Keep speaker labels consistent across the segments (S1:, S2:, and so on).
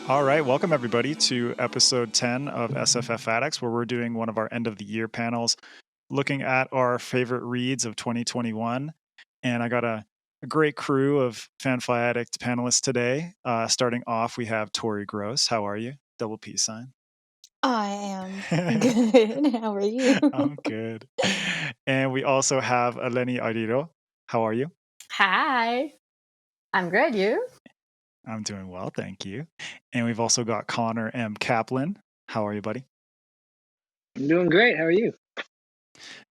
S1: All right, welcome everybody to episode 10 of SFF Addicts, where we're doing one of our end of the year panels, looking at our favorite reads of 2021. And I got a great crew of FanFiAddict panelists today. Starting off, we have Tori Gross. How are you? Double P sign.
S2: I am good. How are you?
S1: I'm good. And we also have Eleni Argyró. How are you?
S3: Hi. I'm good. You?
S1: I'm doing well, thank you. And we've also got Connor M Kaplan. How are you, buddy?
S4: I'm doing great. How are you?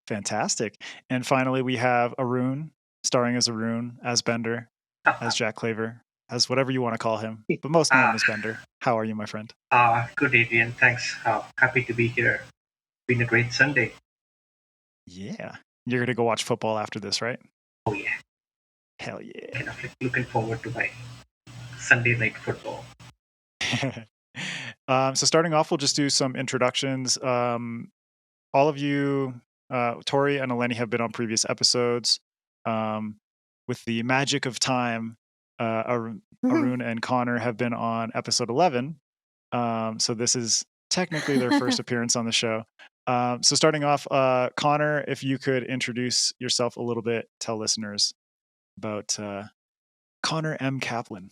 S1: Fantastic. And finally, we have Arun, starring as Arun, as Bender, as Jack Claver, as whatever you want to call him, but most known as Bender. How are you, my friend?
S5: Good, Adrian. Thanks. Happy to be here. Been a great Sunday.
S1: Yeah. You're going to go watch football after this, right?
S5: Oh, yeah.
S1: Hell yeah.
S5: Kind of like looking forward to my Sunday night football.
S1: So starting off, we'll just do some introductions. All of you, Tori and Eleni, have been on previous episodes. With the magic of time, Arun and Connor have been on episode 11. So this is technically their first appearance on the show. So starting off, Connor, if you could introduce yourself a little bit, tell listeners about Connor M. Kaplan.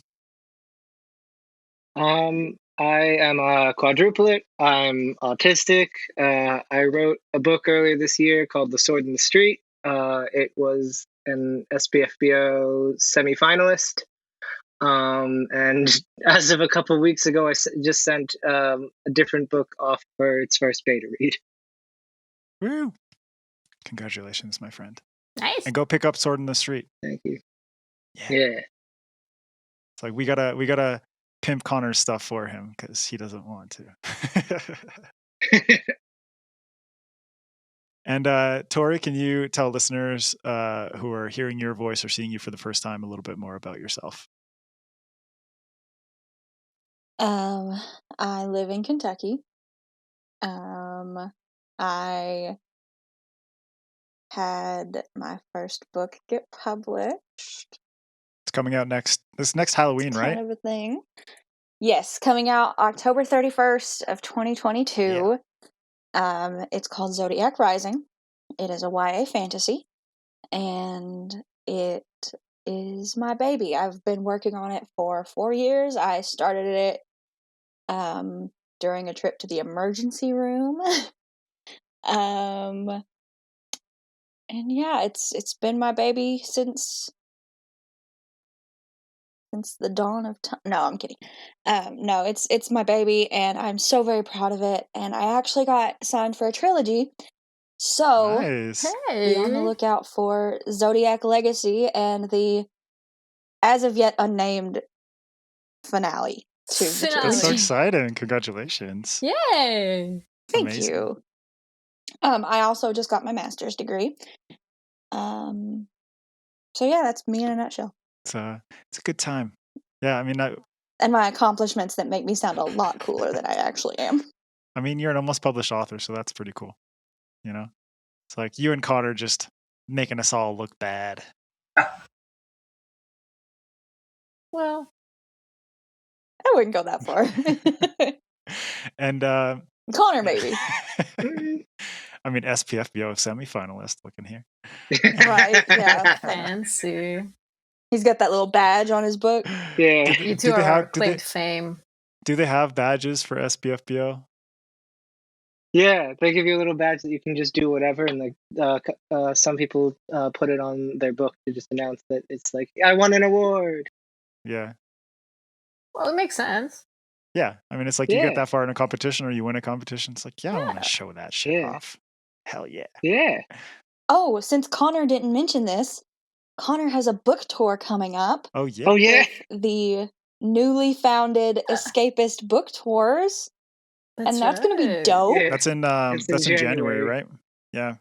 S4: I am a quadruplet. I'm autistic. I wrote a book earlier this year called The Sword in the Street. It was an SPFBO semi-finalist. And as of a couple of weeks ago, I just sent a different book off for its first beta read.
S1: Woo! Congratulations, my friend.
S3: Nice.
S1: And go pick up Sword in the Street.
S4: Thank you.
S1: Yeah. It's like we gotta pimp Connor's stuff for him because he doesn't want to. And Tori, can you tell listeners who are hearing your voice or seeing you for the first time a little bit more about yourself?
S2: I live in Kentucky. I had my first book get published.
S1: It's coming out this next Halloween,
S2: It's
S1: right?
S2: kind of a thing. Yes, coming out October 31st of 2022. Yeah. It's called Zodiac Rising. It is a YA fantasy, and it is my baby. I've been working on it for 4 years. I started it during a trip to the emergency room. And yeah, it's been my baby since the dawn of time. No, I'm kidding. No, it's my baby, and I'm so very proud of it. And I actually got signed for a trilogy. So
S1: nice.
S2: Be on the lookout for Zodiac Legacy and the as of yet unnamed finale to the trilogy.
S1: That's so exciting. Congratulations.
S3: Yay.
S2: Thank you. I also just got my master's degree. So yeah, that's me in a nutshell.
S1: It's a good time. Yeah, I mean,
S2: and my accomplishments that make me sound a lot cooler than I actually am.
S1: I mean, you're an almost published author, so that's pretty cool. You know, it's like you and Connor just making us all look bad.
S3: Well,
S2: I wouldn't go that far.
S1: And
S2: Connor, maybe.
S1: I mean, SPFBO semi-finalist looking here.
S2: Right, yeah.
S3: Fancy.
S2: He's got that little badge on his book.
S4: Yeah.
S3: You two are claimed fame.
S1: Do they have badges for SPFBO?
S4: Yeah, they give you a little badge that you can just do whatever, and like some people put it on their book to just announce that it's like, I won an award.
S1: Yeah.
S3: Well, it makes sense.
S1: Yeah, I mean, it's like you get that far in a competition or you win a competition. It's like, I want to show that shit off. Hell yeah.
S4: Yeah.
S2: Oh, since Connor didn't mention this, Connor has a book tour coming up.
S1: Oh yeah.
S4: Oh yeah.
S2: With the newly founded Escapist Book Tours. That's going to be dope.
S1: Yeah. That's in January, right? Yeah.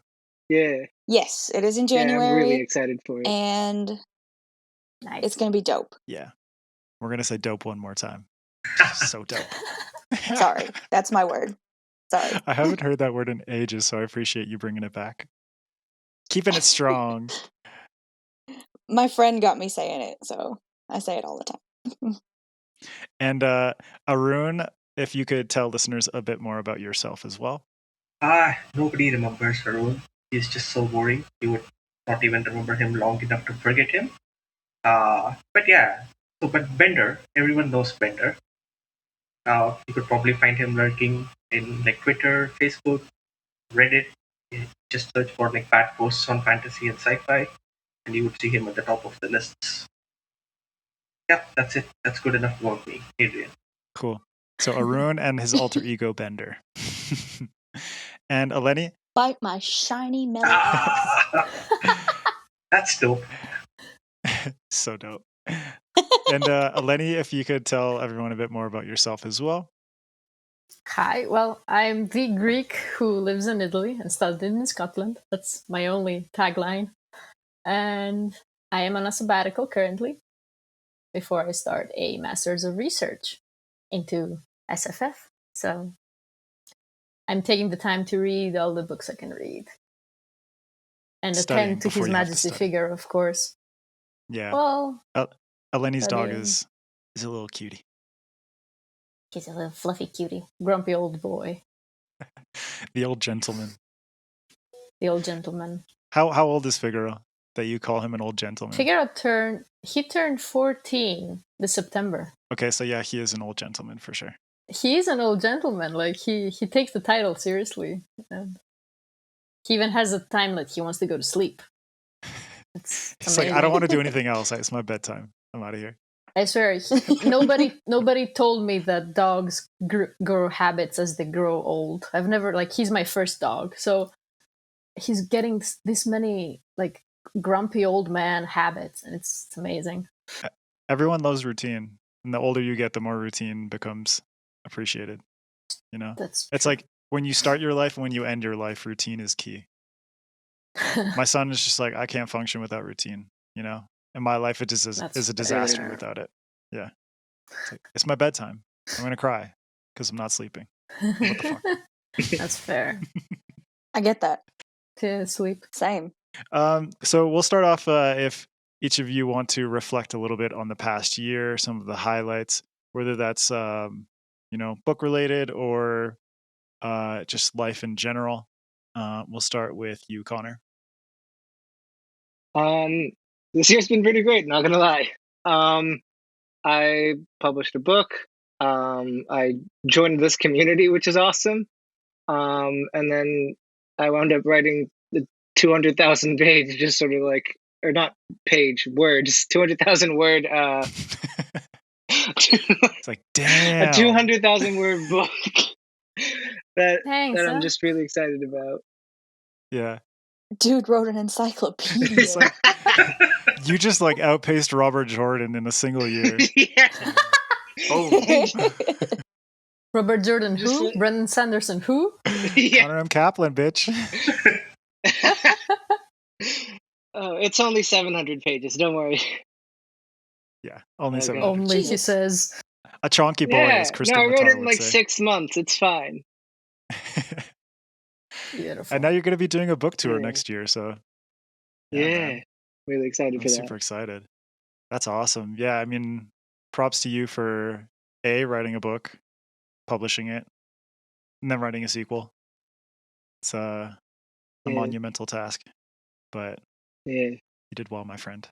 S4: Yeah.
S2: Yes, it is in January.
S4: Yeah, I'm really excited for it.
S2: And it's going to be dope.
S1: Yeah. We're going to say dope one more time. So dope.
S2: Sorry, that's my word. Sorry.
S1: I haven't heard that word in ages, so I appreciate you bringing it back. Keeping it strong.
S2: My friend got me saying it, so I say it all the time.
S1: And Arun, if you could tell listeners a bit more about yourself as well.
S5: Nobody remembers Arun. He's just so boring. You would not even remember him long enough to forget him. But yeah, but Bender, everyone knows Bender. You could probably find him lurking in like Twitter, Facebook, Reddit. Just search for like bad posts on fantasy and sci-fi, and you would see him at the top of the lists. Yep, that's it. That's good enough about me, Adrian.
S1: Cool. So Arun and his alter ego Bender. And Eleni?
S2: Bite my shiny mellow ass.
S5: That's dope.
S1: So dope. And Eleni, if you could tell everyone a bit more about yourself as well.
S3: Hi, well, I'm the Greek who lives in Italy and studied in Scotland. That's my only tagline. And I am on a sabbatical currently before I start a Master's of Research into SFF. So I'm taking the time to read all the books I can read. And
S1: Studying
S3: attend to
S1: before
S3: His
S1: you have to
S3: Majesty
S1: study.
S3: figure, of course.
S1: Yeah.
S3: Well,
S1: Eleni's dog
S3: studying.
S1: is a little cutie.
S3: He's a little fluffy cutie. Grumpy old boy.
S1: The old gentleman.
S3: The old gentleman.
S1: How old is Figaro that you call him an old gentleman?
S3: Figaro turned 14 this September.
S1: Okay, so yeah, he is an old gentleman for sure.
S3: He is an old gentleman. Like he takes the title seriously. And he even has a time that he wants to go to sleep. It's
S1: It's like, I don't want to do anything else. It's my bedtime. I'm out of here.
S3: I swear, nobody told me that dogs grow habits as they grow old. I've never, like, he's my first dog, so he's getting this many like grumpy old man habits, and it's amazing.
S1: Everyone loves routine, and the older you get, the more routine becomes appreciated. You know,
S3: That's
S1: it's like when you start your life and when you end your life, routine is key. My son is just like, I can't function without routine. You know, and my life is a disaster
S3: fair.
S1: without it. Yeah, it's my bedtime. I'm gonna cry because I'm not sleeping. What the fuck?
S3: That's fair.
S2: I get that.
S3: To sleep.
S2: Same.
S1: So we'll start off if each of you want to reflect a little bit on the past year, some of the highlights, whether that's book related or just life in general. We'll start with you, Connor.
S4: This year's been pretty great, not gonna lie. I published a book. I joined this community, which is awesome. And then I wound up writing the 200,000 page, just sort of like, or not page, words, 200,000 word.
S1: It's like, damn,
S4: a 200,000 word book that I'm
S3: huh?
S4: just really excited about.
S1: Yeah.
S2: Dude wrote an encyclopedia.
S1: It's like, you just like outpaced Robert Jordan in a single year.
S4: Yeah.
S1: Oh.
S3: Robert Jordan
S4: Just
S3: who?
S4: like-
S3: Brendan Sanderson who?
S4: Yeah.
S1: Connor M. Kaplan, bitch.
S4: Oh, it's only 700 pages. Don't worry.
S1: Yeah, only
S4: Okay.
S1: 700.
S3: Only, he
S2: Jesus.
S3: says.
S1: A chonky boy,
S4: Yeah.
S1: as Crystal
S4: No, I wrote
S1: Matar
S4: it in
S1: would
S4: like
S1: say.
S4: 6 months. It's fine.
S3: Beautiful.
S1: And now you're going to be doing a book tour
S4: Yeah.
S1: next year, so
S4: Yeah.
S1: man,
S4: Really excited
S1: I'm
S4: for that.
S1: super excited. That's awesome. Yeah, I mean, props to you for writing a book, publishing it, and then writing a sequel. It's a
S4: Yeah.
S1: monumental task, but
S4: Yeah.
S1: you did well, my friend.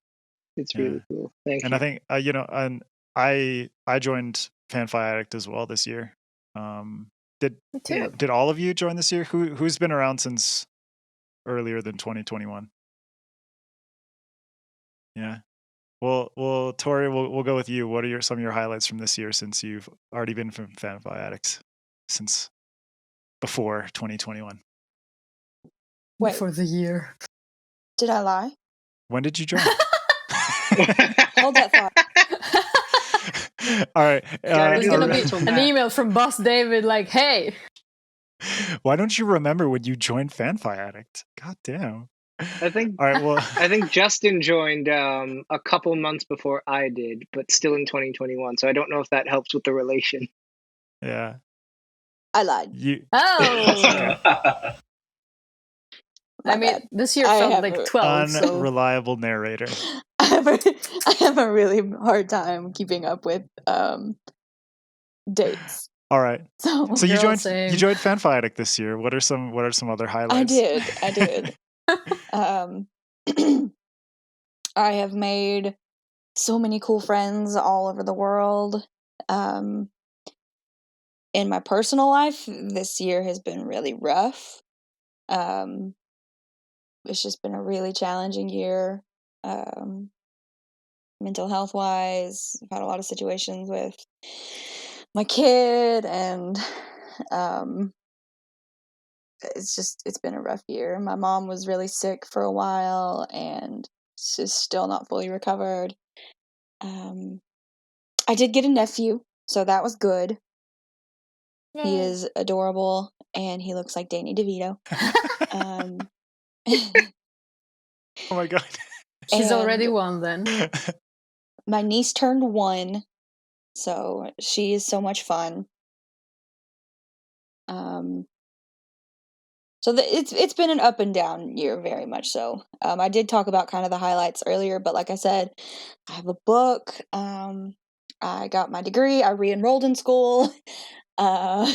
S4: It's
S1: Yeah.
S4: really cool. Thank
S1: And
S4: you.
S1: I think and I joined FanFiAddict as well this year.
S3: Me too.
S1: Did all of you join this year? Who's been around since earlier than 2021? Yeah. Well, Tori, we'll go with you. What are some of your highlights from this year, since you've already been from FanFiAddicts since before 2021?
S2: Wait,
S3: For the year.
S2: did I lie?
S1: When did you join?
S2: Hold that thought.
S1: All right.
S4: Gotta
S3: There's
S4: do
S3: gonna
S4: the
S3: be
S4: mental
S3: an
S4: math.
S3: email from Boss David like, hey.
S1: Why don't you remember when you joined FanFiAddict? God damn.
S4: I think
S1: All right. Well,
S4: I think Justin joined a couple months before I did, but still in 2021. So I don't know if that helps with the relation.
S1: yeah.
S2: I lied.
S1: You.
S3: Oh.
S2: My
S3: I mean,
S2: bad.
S3: this year
S2: I
S3: felt
S2: have
S3: like
S2: a
S3: 12, so
S1: Unreliable narrator.
S2: I have a really hard time keeping up with dates.
S1: All right.
S2: So
S1: you
S3: Girl,
S1: joined
S3: same.
S1: FanFiAddict this year. What are some other highlights?
S2: I did. I have made so many cool friends all over the world. In my personal life, this year has been really rough. It's just been a really challenging year. Mental health wise, I've had a lot of situations with my kid, and it's been a rough year. My mom was really sick for a while, and she's still not fully recovered. I did get a nephew, so that was good.
S3: Yay.
S2: He is adorable, and he looks like Danny DeVito.
S1: Oh my god.
S3: She's already one then.
S2: My niece turned 1, so she is so much fun. So it's been an up and down year, very much so. I did talk about kind of the highlights earlier, but like I said, I have a book. I got my degree. I re-enrolled in school. So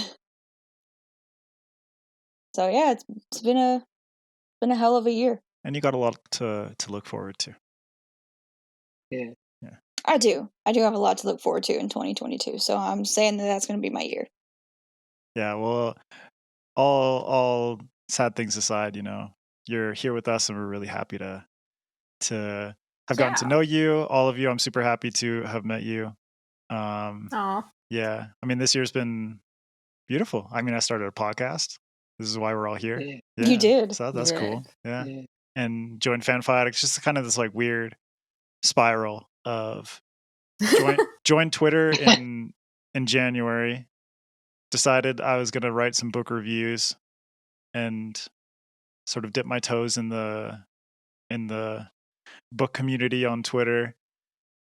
S2: yeah, it's been a hell of a year.
S1: And you got a lot to look forward to.
S4: Yeah.
S2: I do have a lot to look forward to in 2022. So I'm saying that's going to be my year.
S1: Yeah, well, all sad things aside, you know, you're here with us, and we're really happy to have gotten to know you, all of you. I'm super happy to have met you.
S3: Aw.
S1: Yeah, I mean, this year's been beautiful. I mean, I started a podcast. This is why we're all here.
S4: Yeah.
S1: Yeah,
S2: You did.
S1: so that's
S3: You
S1: cool.
S3: did.
S1: Yeah.
S4: Yeah.
S1: And joined FanFiAddict. It's just kind of this like weird spiral of joined Twitter in January. Decided I was gonna write some book reviews and sort of dip my toes in the book community on Twitter.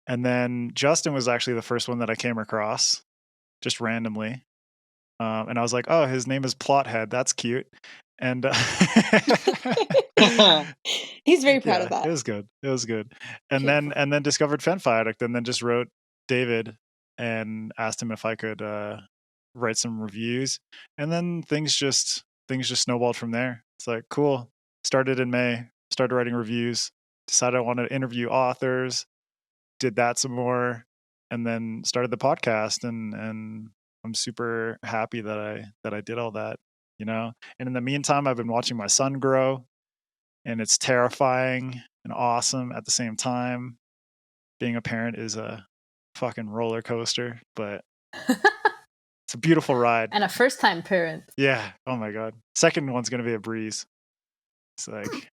S1: And then Justin was actually the first one that I came across, just randomly. And I was like, oh, his name is Plothead. That's cute. And
S2: He's very proud of that.
S1: It was good. And
S3: Beautiful.
S1: then discovered FanFiAddict, and then just wrote David and asked him if I could write some reviews. And then things just snowballed from there. It's like, cool. Started in May, started writing reviews, decided I wanted to interview authors, did that some more, and then started the podcast, and I'm super happy that I did all that, you know. And in the meantime, I've been watching my son grow, and it's terrifying and awesome at the same time. Being a parent is a fucking roller coaster, but it's a beautiful ride.
S3: And a first-time parent.
S1: Yeah. Oh my god. Second one's gonna be a breeze. It's like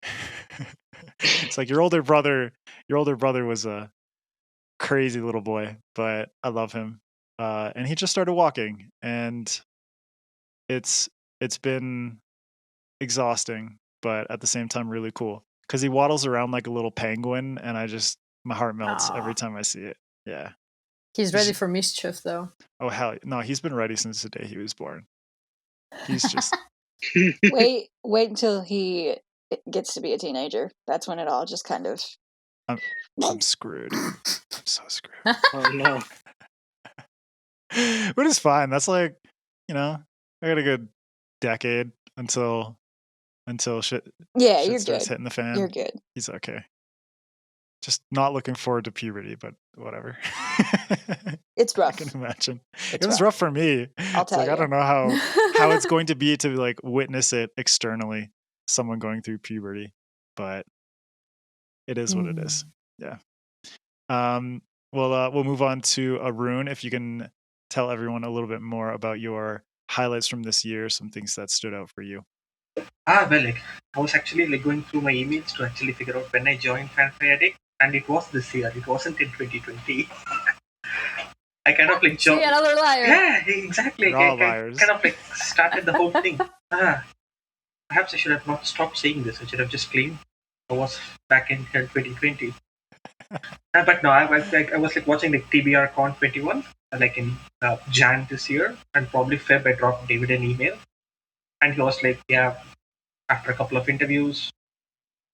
S1: it's like your older brother was a crazy little boy, but I love him. And he just started walking, and it's been exhausting, but at the same time really cool, because he waddles around like a little penguin, and my heart melts every time I see it. Yeah.
S3: He's ready for mischief, though.
S1: Oh hell no, he's been ready since the day he was born. He's just
S2: wait until he gets to be a teenager. That's when it all just kind of
S1: I'm screwed. I'm so screwed.
S4: Oh no.
S1: But it's fine. That's like, you know, I got a good decade until shit
S2: you're
S1: starts
S2: good.
S1: hitting the fan.
S2: You're good.
S1: He's okay. Just not looking forward to puberty, but whatever.
S2: It's rough.
S1: I can imagine.
S2: It's
S1: It was rough for me.
S2: I'll
S1: It's
S2: tell
S1: like,
S2: you.
S1: I don't know how it's going to be to like witness it externally, someone going through puberty, but it is what it is. Yeah. We'll move on to Arun. If you can tell everyone a little bit more about your highlights from this year, some things that stood out for you.
S5: Well, like I was actually like going through my emails to actually figure out when I joined FanFiAddict, and it was this year. It wasn't in 2020. I kind of like
S3: See, another liar.
S5: Yeah, exactly.
S1: We're all
S5: I
S1: liars.
S5: kind of like started the whole thing. Perhaps I should have not stopped saying this. I should have just claimed I was back in 2020. But no, I was like watching like TBR Con 21, like in Jan this year, and probably Feb I dropped David an email, and he was like, yeah, after a couple of interviews,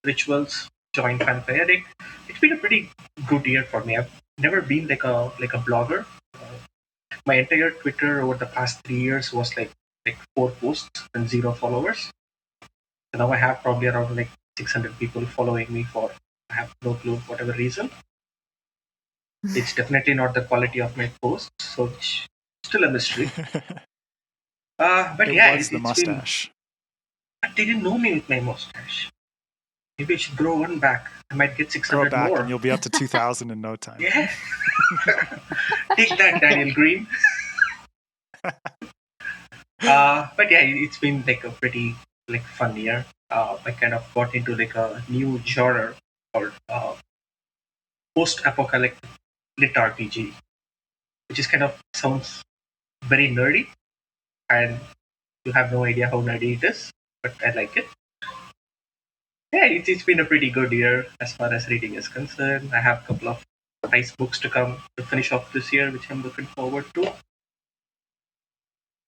S5: rituals, joined FanFiAddict. It's been a pretty good year for me. I've never been like a blogger. My entire Twitter over the past 3 years was like 4 posts and 0 followers. So now I have probably around like 600 people following me for I have no clue whatever reason. It's definitely not the quality of my posts, so it's still a mystery. But
S1: it
S5: yeah,
S1: was the mustache.
S5: But they didn't know me with my mustache. Maybe I should grow one back. I might get 600
S1: Grow back
S5: more.
S1: and you'll be up to 2,000 in no time.
S5: Yeah. Take that, Daniel Green. But yeah, it's been like a pretty like fun year. I kind of got into like a new genre called post-apocalyptic lit RPG, which is kind of sounds very nerdy, and you have no idea how nerdy it is, but I like it. Yeah, it's been a pretty good year as far as reading is concerned. I have a couple of nice books to come to finish off this year, which I'm looking forward to. It's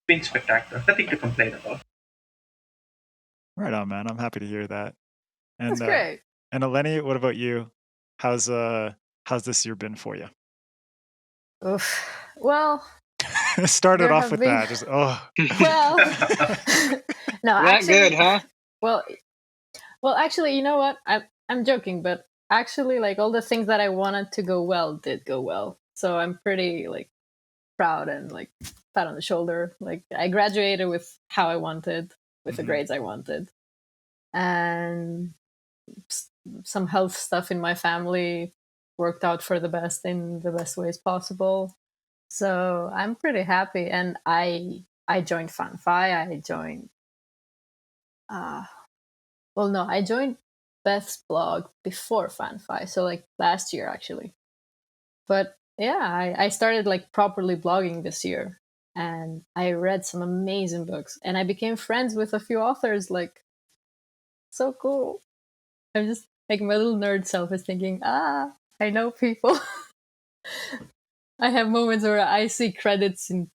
S5: been spectacular. Nothing to complain about.
S1: Right on, man. I'm happy to hear that. And,
S3: That's great.
S1: And Eleni, what about you? How's this year been for you?
S3: Oof. Well,
S1: started
S3: there
S1: off
S3: have
S1: with
S3: been-
S1: that. Just
S3: well, no,
S4: That
S3: actually,
S4: good, huh?
S3: Well, actually, you know what? I'm joking, but actually, like all the things that I wanted to go well did go well. So I'm pretty like proud and like pat on the shoulder. Like I graduated with how I wanted, with the grades I wanted, and some health stuff in my family worked out for the best in the best ways possible. So I'm pretty happy, and I joined FanFi. I joined. I joined Beth's blog before FanFi, so like last year actually. But yeah, I started like properly blogging this year, and I read some amazing books, and I became friends with a few authors. Like, so cool. I'm just like my little nerd self is thinking, I know people. I have moments where I see credits in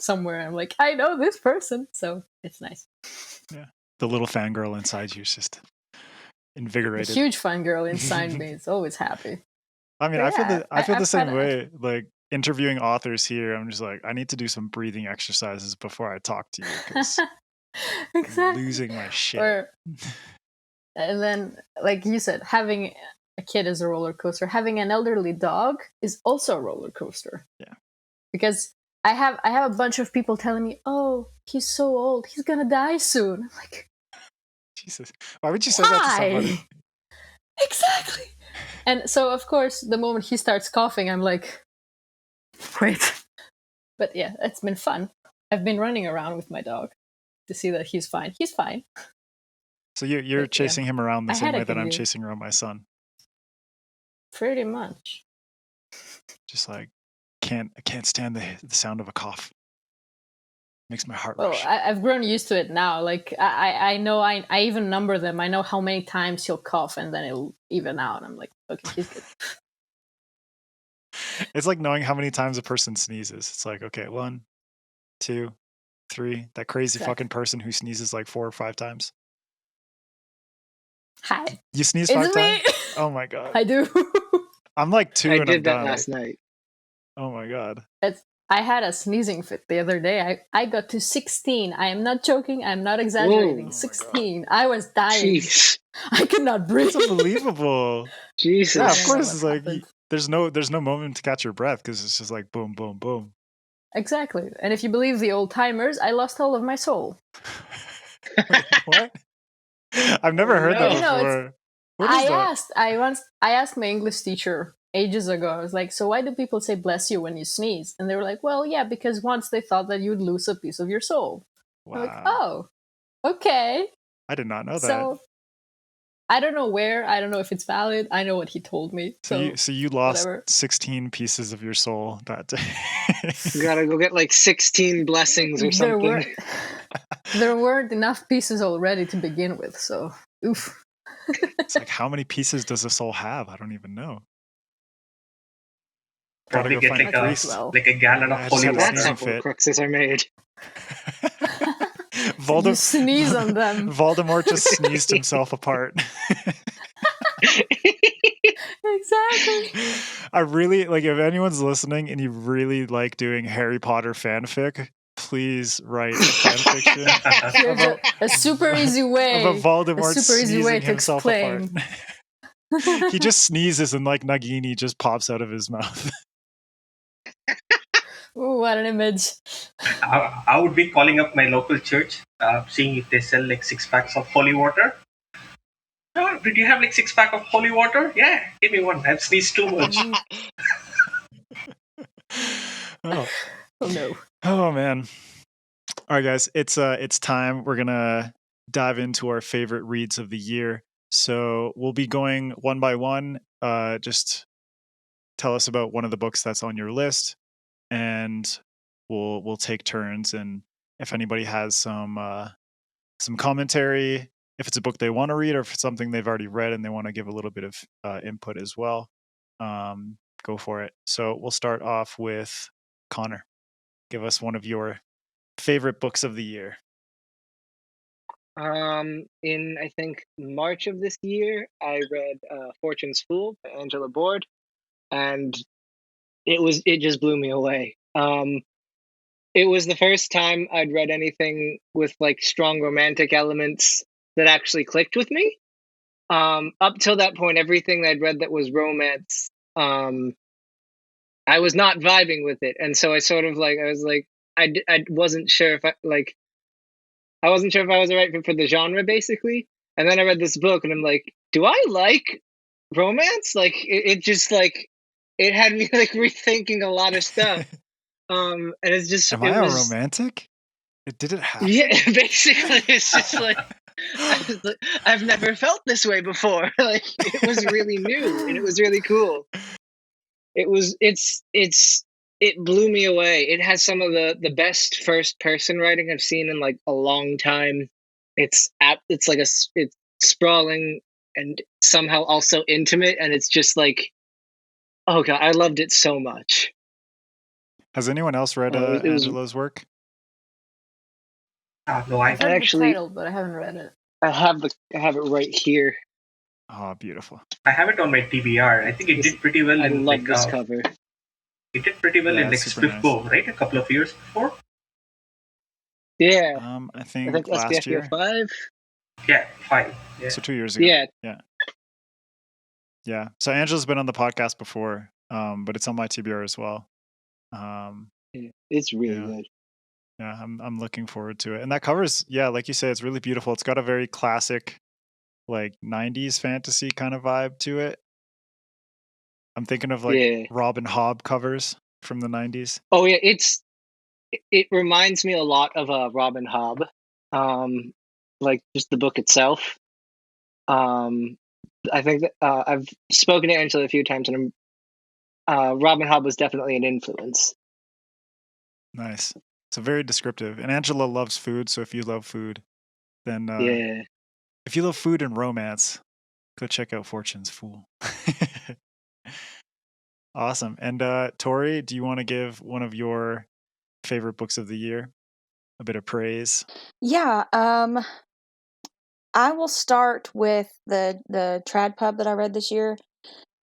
S3: somewhere. I'm like, I know this person, so it's nice.
S1: Yeah, the little fangirl inside you is just invigorated.
S3: The huge fangirl inside me is always happy.
S1: I mean,
S3: But
S1: I feel the same
S3: kinda-
S1: way. Like interviewing authors here, I'm just like, I need to do some breathing exercises before I talk to you because
S3: exactly.
S1: I'm losing my shit.
S3: And then, like you said, having a kid is a roller coaster. Having an elderly dog is also a roller coaster.
S1: Yeah.
S3: Because I have a bunch of people telling me, "Oh, he's so old. He's gonna die soon." I'm like,
S1: Jesus, why would you say that to somebody?
S3: Exactly. And so, of course, the moment he starts coughing, I'm like, wait. But yeah, it's been fun. I've been running around with my dog to see that he's fine. He's fine.
S1: So you're chasing him around the
S3: I
S1: same
S3: had a
S1: way that I'm
S3: good year.
S1: chasing around my son.
S3: Pretty much.
S1: Just like I can't stand the sound of a cough. Makes my heart
S3: Well,
S1: rush.
S3: I've grown used to it now. Like I know I even number them. I know how many times he'll cough, and then it'll even out. I'm like, okay, he's good.
S1: It's like knowing how many times a person sneezes. It's like, okay, 1, 2, 3. That crazy
S3: Exactly.
S1: fucking person who sneezes like 4 or 5 times.
S3: Hi,
S1: You sneeze
S3: it's
S1: 5
S3: me.
S1: times? Oh my god.
S3: I do.
S1: I'm like 2
S4: I
S1: and I'm
S4: did that
S1: done.
S4: last night.
S1: Oh my god.
S3: I had a sneezing fit the other day. I got to 16. I am not joking. I'm not exaggerating.
S4: Whoa.
S3: 16. I was dying.
S4: Jeez.
S3: I could not breathe.
S1: It's unbelievable.
S4: Jesus.
S1: Yeah, of
S3: I
S1: course.
S3: know
S1: It's
S3: what
S1: like
S3: happened.
S1: there's no moment to catch your breath because it's just like boom, boom, boom.
S3: Exactly. And if you believe the old timers, I lost all of my soul.
S1: Wait, what? I've never heard that
S3: You know,
S1: before. What is that?
S3: I asked my English teacher ages ago. I was like, so why do people say bless you when you sneeze? And they were like, well, yeah, because once they thought that you'd lose a piece of your soul.
S1: Wow.
S3: I'm like, oh, okay.
S1: I did not know that.
S3: So I don't know where. I don't know if it's valid. I know what he told me.
S1: So you lost
S3: whatever.
S1: 16 pieces of your soul that day.
S4: You gotta go get like 16 blessings or something.
S3: There weren't enough pieces already to begin with, so oof.
S1: It's like, how many pieces does a soul have? I don't even know.
S5: Probably
S1: Gotta
S5: get
S1: go
S5: like
S1: find
S5: a,
S1: a priest.
S5: like a gallon of
S1: I just
S5: holy
S1: had a
S5: water.
S4: That's how
S1: sneezing fit.
S4: Horcruxes are made.
S3: You sneeze on them.
S1: Voldemort just sneezed himself apart.
S3: Exactly.
S1: I really like, if anyone's listening and you really like doing Harry Potter fanfic, please write a fanfiction
S3: Here's a super easy way.
S1: of a Voldemort
S3: A super easy way
S1: sneezing
S3: to
S1: himself apart.
S3: explain.
S1: He just sneezes and like Nagini just pops out of his mouth.
S3: Ooh, what an image.
S5: I would be calling up my local church, seeing if they sell like 6-packs of holy water. Oh, did you have like 6-pack of holy water? Yeah, give me one. I've sneezed too much.
S1: Oh.
S3: Oh no.
S1: Oh man. All right, guys, it's time. We're gonna dive into our favorite reads of the year. So we'll be going one by one. Just tell us about one of the books that's on your list, and we'll take turns. And if anybody has some commentary, if it's a book they want to read or if it's something they've already read and they want to give a little bit of input as well, go for it. So we'll start off with Connor. Give us one of your favorite books of the year.
S4: In I think March of this year, I read Fortune's Fool by Angela Board, and it just blew me away. It was the first time I'd read anything with like strong romantic elements that actually clicked with me. Up till that point, everything I'd read that was romance, I was not vibing with it, and so I sort of like I wasn't sure if I wasn't sure if I was the right fit for the genre, basically. And then I read this book, and I'm like, do I like romance? Like, it just like it had me like rethinking a lot of stuff. And it's just
S1: Am I a romantic? Did it happen?
S4: Yeah, basically, it's just like I've never felt this way before. Like, it was really new and it was really cool. It blew me away. It has some of the best first person writing I've seen in like a long time. It's sprawling and somehow also intimate, and it's just like, oh god, I loved it so much.
S1: Has anyone else read Angela's work?
S5: No, I
S3: I've heard
S4: actually
S3: the title, but I haven't read it.
S4: I have it right here.
S1: Oh, beautiful.
S5: I have it on my TBR. I think it did pretty well.
S4: I
S5: in
S4: love
S5: like,
S4: this cover.
S5: It did pretty well in like Swiftbo, right? A couple of years before.
S4: Yeah.
S1: I think last
S4: SPF
S1: year.
S4: 5.
S5: Yeah, 5. Yeah.
S1: So 2 years ago.
S4: Yeah.
S1: Yeah. So Angela's been on the podcast before, but it's on my TBR as well.
S4: It's really good.
S1: Yeah, I'm looking forward to it. And that covers, like you say, it's really beautiful. It's got a very classic, like 90s fantasy kind of vibe to it. I'm thinking of like Robin Hobb covers from the 90s.
S4: Oh yeah, it reminds me a lot of Robin Hobb, like just the book itself. I think that I've spoken to Angela a few times, and Robin Hobb was definitely an influence.
S1: Nice. It's very descriptive. And Angela loves food, so if you love food, then if you love food and romance, go check out Fortune's Fool. Awesome. And Tori, do you want to give one of your favorite books of the year a bit of praise?
S2: Yeah, I will start with the trad pub that I read this year.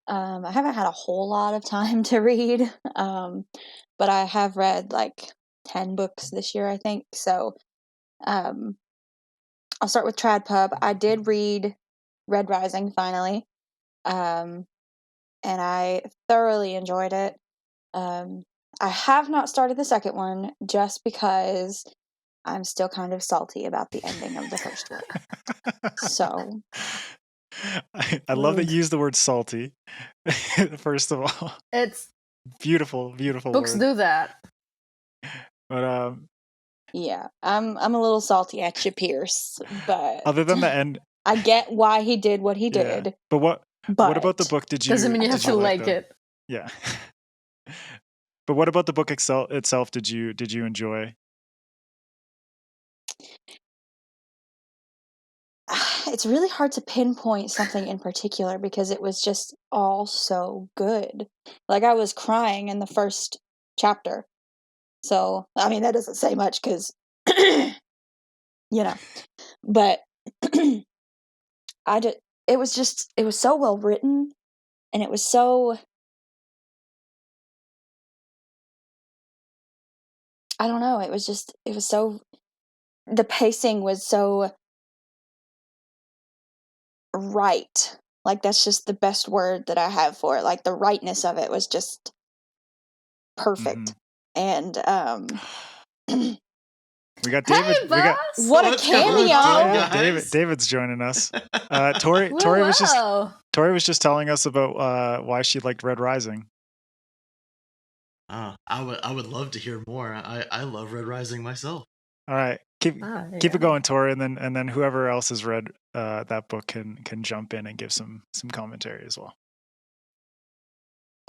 S2: I haven't had a whole lot of time to read, but I have read like 10 books this year, I think. So I'll start with trad pub. I did read Red Rising finally, and I thoroughly enjoyed it. I have not started the second one just because I'm still kind of salty about the ending of the first one. So
S1: I love that you use the word salty. First of all,
S3: it's
S1: beautiful
S3: books
S1: word.
S3: do that.
S1: But
S2: yeah, I'm a little salty at you, Pierce. But
S1: other than the end,
S2: I get why he did what he did.
S1: But what about the book?
S3: Doesn't mean you have to like it.
S1: Yeah. But what about the book itself? Did you enjoy?
S2: It's really hard to pinpoint something in particular because it was just all so good. Like, I was crying in the first chapter. So, I mean, that doesn't say much because, but was so well written, and it was so, I don't know, it was so, the pacing was so right. Like, that's just the best word that I have for it. Like, the rightness of it was just perfect. And
S1: we got David.
S3: Hey,
S1: we got
S3: boss!
S2: what a
S6: What's going
S2: cameo!
S6: on,
S1: yeah,
S6: guys?
S1: David's joining us. Tori
S3: Whoa.
S1: Tori was just telling us about why she liked Red Rising.
S6: I would love to hear more. I love Red Rising myself.
S1: All right, keep it going, Tori, and then whoever else has read that book can jump in and give some commentary as well.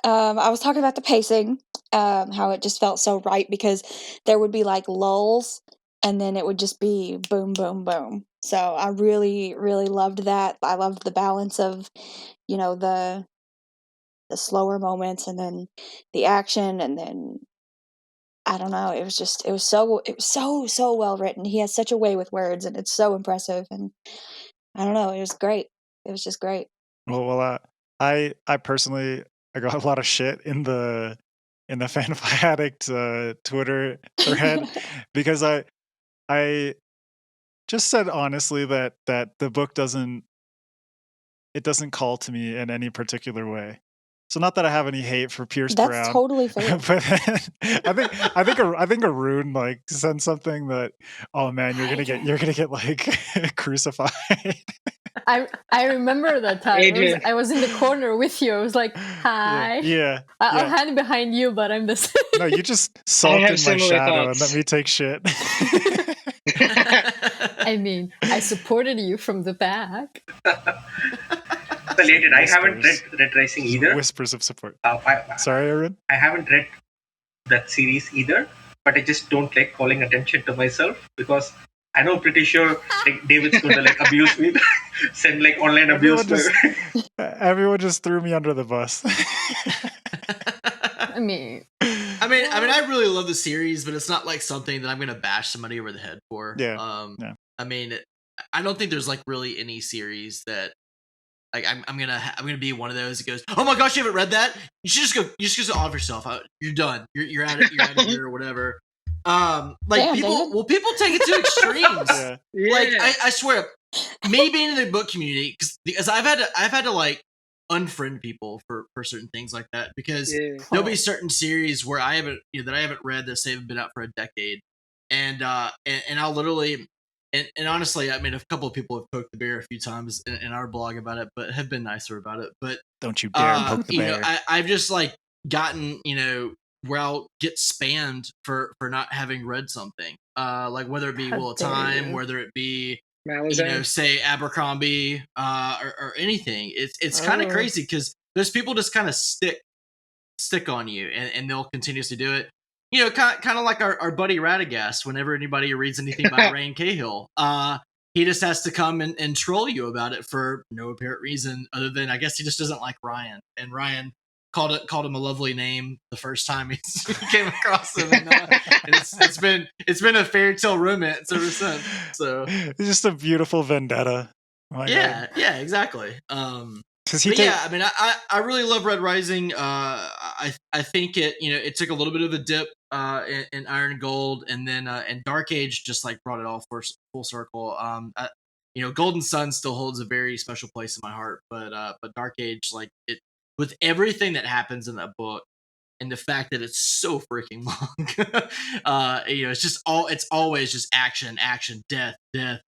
S2: I was talking about the pacing, how it just felt so right, because there would be like lulls, and then it would just be boom, boom, boom. So I really, really loved that. I loved the balance of, the slower moments, and then the action, and then I don't know. It was so well written. He has such a way with words, and it's so impressive. And I don't know. It was great. It was just great.
S1: Well, I personally, I got a lot of shit in the FanFiAddict Twitter thread because I just said honestly that the book doesn't call to me in any particular way. So not that I have any hate for Pierce Brown.
S2: That's totally fair.
S1: But I think Arun like sent something that, oh man, you're gonna get like crucified.
S3: I remember that time.
S4: Adrian.
S3: I was in the corner with you. I was like, hi.
S1: Yeah.
S3: I'll hide behind you, but I'm the same.
S1: No, you just sulked in my shadow and let me take shit.
S3: I mean, I supported you from the back.
S5: Related, I haven't read Red Rising either.
S1: Whispers of support.
S5: Sorry,
S1: Arun?
S5: I haven't read that series either, but I just don't like calling attention to myself because I know pretty sure like, David's going to like abuse me, send like online abuse.
S1: Everyone just threw me under the bus.
S3: I mean,
S6: I really love the series, but it's not like something that I'm going to bash somebody over the head for.
S1: Yeah.
S6: I mean, I don't think there's like really any series that like I'm gonna be one of those that goes, oh my gosh, you haven't read that? You should just go off yourself. You're done. You're out of here or whatever. Like
S2: Damn,
S6: people,
S2: David.
S6: well, people take it to extremes.
S1: Yeah.
S6: Like I swear, maybe in the book community because I've had to like unfriend people for certain things like that because there'll be certain series where I haven't read that say have been out for a decade, and I'll literally. And honestly, I mean, a couple of people have poked the bear a few times in our blog about it, but have been nicer about it. But
S1: don't you dare poke the bear.
S6: I've just like gotten, where I'll get spammed for not having read something. Like whether it be Wheel of Time, whether it be say Abercrombie, or anything. It's kind of crazy because there's people just kind of stick on you and they'll continuously do it. Kind of like our buddy Radagast, whenever anybody reads anything by Ryan Cahill, he just has to come and troll you about it for no apparent reason other than I guess he just doesn't like Ryan. And Ryan called him a lovely name the first time he came across him. And it's been a fairy tale romance ever since. So
S1: it's just a beautiful vendetta.
S6: Yeah, exactly. I really love Red Rising. I think it took a little bit of a dip in Iron and Gold, and then and Dark Age just like brought it all full circle. Golden Sun still holds a very special place in my heart, but Dark Age, like it, with everything that happens in that book, and the fact that it's so freaking long, it's always just action, death,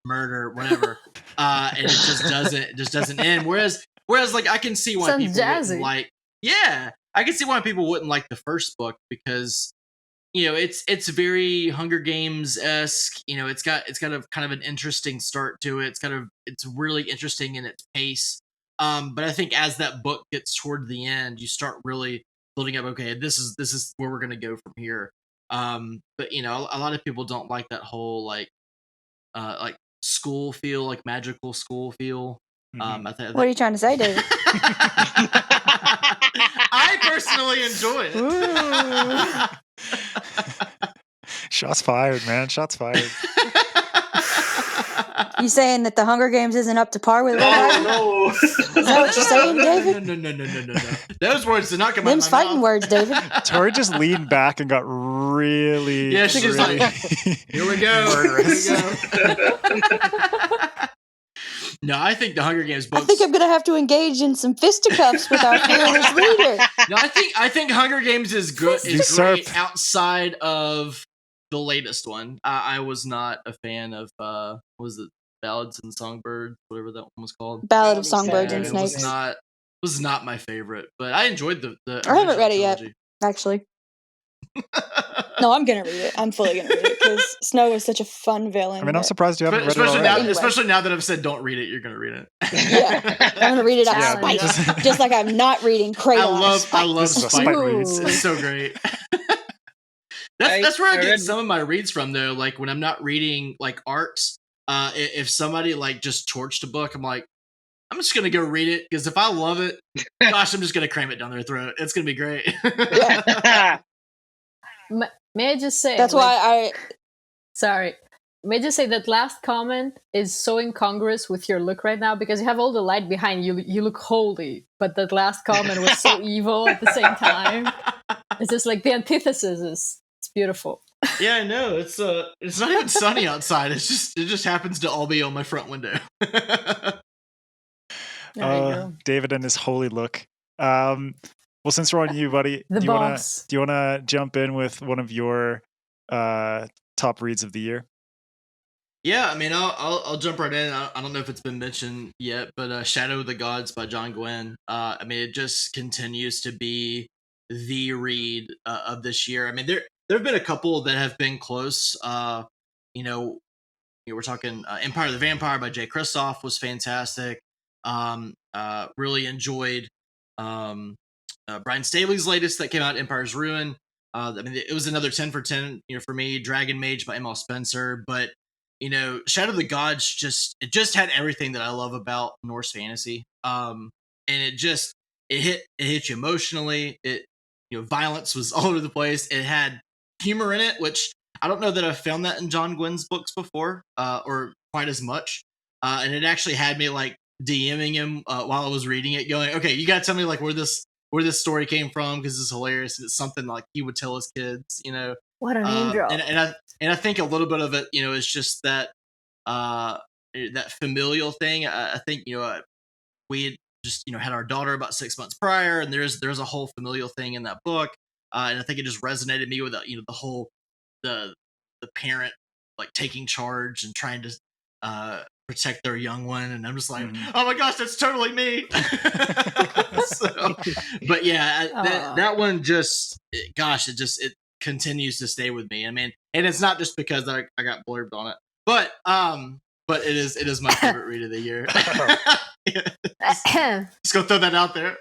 S6: murder, whatever, and it just doesn't end. Whereas, like, I can see why people wouldn't like. Yeah, I can see why people wouldn't like the first book because, it's very Hunger Games-esque. It's got a kind of an interesting start to it. It's really interesting in its pace. But I think as that book gets toward the end, you start really building up. Okay, this is where we're gonna go from here. But a lot of people don't like that whole like school feel, like magical school feel.
S2: What are you trying to say, David?
S6: I personally enjoy it.
S1: Shots fired, man. Shots fired.
S2: You saying that the Hunger Games isn't up to par with Red Rising?
S5: No.
S2: Is that what you're saying, David?
S6: No. Those words did not come out of
S2: Them's
S6: my
S2: fighting
S6: mouth.
S2: words, David.
S1: Tori just leaned back and got really,
S6: Yeah, she's
S1: really
S6: like, here we go.
S1: murderous.
S6: Here we go. No, I think the Hunger Games
S2: I
S6: books.
S2: think I'm gonna have to engage in some fisticuffs with our fearless leader.
S6: No, I think Hunger Games is good. Is
S1: Usurp.
S6: great outside of the latest one. I was not a fan of what was it, Ballads and Songbirds, whatever that one was called.
S2: Ballad of Songbirds
S4: Yeah,
S2: and
S6: It
S2: Snakes.
S6: was not my favorite, but I enjoyed the
S2: I haven't
S6: original
S2: read it yet.
S6: trilogy.
S2: Actually, no, I'm gonna read it. I'm fully gonna read it because Snow is such a fun villain.
S1: I mean, I'm
S2: that-
S1: surprised you haven't read it
S6: especially now,
S1: already.
S2: Anyway.
S6: especially now that I've said don't read it, you're gonna read it.
S2: Yeah, I'm gonna read it out
S1: Yeah,
S2: of spite,
S1: just-
S2: just like I'm not reading Cradle.
S6: I
S2: out of
S6: love
S2: spite.
S1: This is a
S6: Spike
S1: spite
S3: Ooh.
S1: reads.
S6: It's so great. That's where I get
S4: read-
S6: some of my reads from, though. Like when I'm not reading like arcs, if somebody like just torched a book, I'm like, I'm just gonna go read it because if I love it, gosh, I'm just gonna cram it down their throat. It's gonna be great.
S3: May I just say
S2: That's why
S3: Sorry. May I just say that last comment is so incongruous with your look right now because you have all the light behind you. You look holy, but that last comment was so evil at the same time. It's just like the antithesis it's beautiful.
S6: Yeah, I know. It's not even sunny outside. It just happens to all be on my front window.
S3: There you go.
S1: David and his holy look. Well, since we're on you, buddy,
S3: The
S1: do
S3: boss.
S1: you wanna jump in with one of your top reads of the year?
S6: Yeah, I mean, I'll jump right in. I don't know if it's been mentioned yet, but Shadow of the Gods by John Gwynne. I mean, it just continues to be the read of this year. I mean, there have been a couple that have been close. We're talking Empire of the Vampire by Jay Kristoff was fantastic. Really enjoyed Brian Staley's latest that came out, Empire's Ruin. I mean, it was another 10 for 10, for me. Dragon Mage by M.L. Spencer, but Shadow of the Gods just had everything that I love about Norse fantasy. And it hit you emotionally. Violence was all over the place. It had humor in it, which I don't know that I've found that in John Gwynne's books before, or quite as much. And it actually had me like DMing him while I was reading it, going, "Okay, you gotta tell me like where this story came from because it's hilarious. It's something like he would tell his kids,
S3: What an angel.
S6: And I think a little bit of it, is just that that familial thing. I think we had just had our daughter about 6 months prior, and there's a whole familial thing in that book, and I think it just resonated me with the whole the parent like taking charge and trying to protect their young one, and I'm just like, oh my gosh, that's totally me. But yeah, that one just, it continues to stay with me. I mean, and it's not just because I got blurbed on it, but it is my favorite read of the year. Just gonna throw that out there.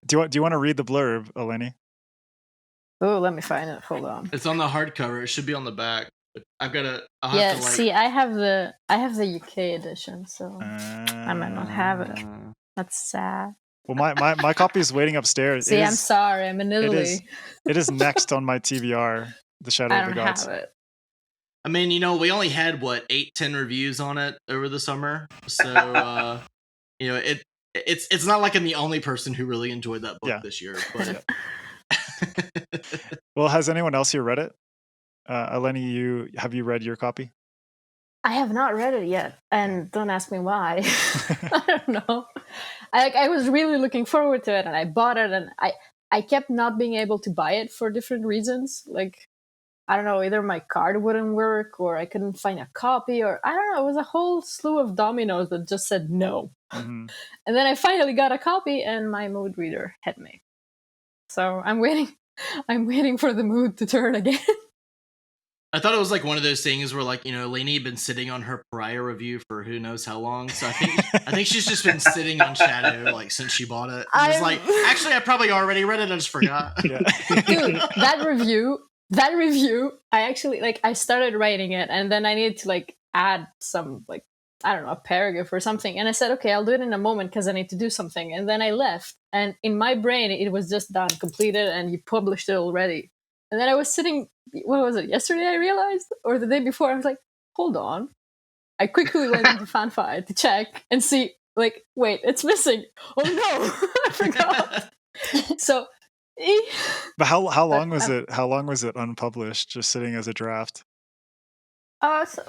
S1: Do you want to read the blurb, Eleni?
S3: Oh, let me find it. Hold on.
S6: It's on the hardcover. It should be on the back. I'll have to, like...
S3: see, I have the UK edition, so I might not have it. That's sad.
S1: Well, my copy is waiting upstairs.
S3: See, I'm sorry. I'm in Italy.
S1: It is next on my TBR, The Shadow of the Gods.
S3: I don't have it.
S6: I mean, we only had 8-10 reviews on it over the summer, so it's not like I'm the only person who really enjoyed that book this year. But
S1: well, has anyone else here read it? Eleni, have you read your copy?
S3: I have not read it yet, and don't ask me why. I don't know. I was really looking forward to it, and I bought it, and I kept not being able to buy it for different reasons. Like, I don't know, either my card wouldn't work, or I couldn't find a copy, or I don't know. It was a whole slew of dominoes that just said no. Mm-hmm. And then I finally got a copy, and my mood reader had me. So I'm waiting. I'm waiting for the mood to turn again.
S6: I thought it was like one of those things where, like, Eleni had been sitting on her Pariah review for who knows how long. So I think she's just been sitting on Shadow like since she bought it. I was like, actually, I probably already read it. I just forgot.
S3: Dude, that review, I actually I started writing it, and then I needed to add some I don't know, a paragraph or something. And I said, okay, I'll do it in a moment because I need to do something. And then I left, and in my brain, it was just done, completed, and you published it already. And then I was sitting, what was it, yesterday I realized? Or the day before, I was like, hold on. I quickly went into FanFi to check and see, like, wait, it's missing. Oh no, I forgot. So,
S1: but how long was it? How long was it unpublished, just sitting as a draft?
S3: So,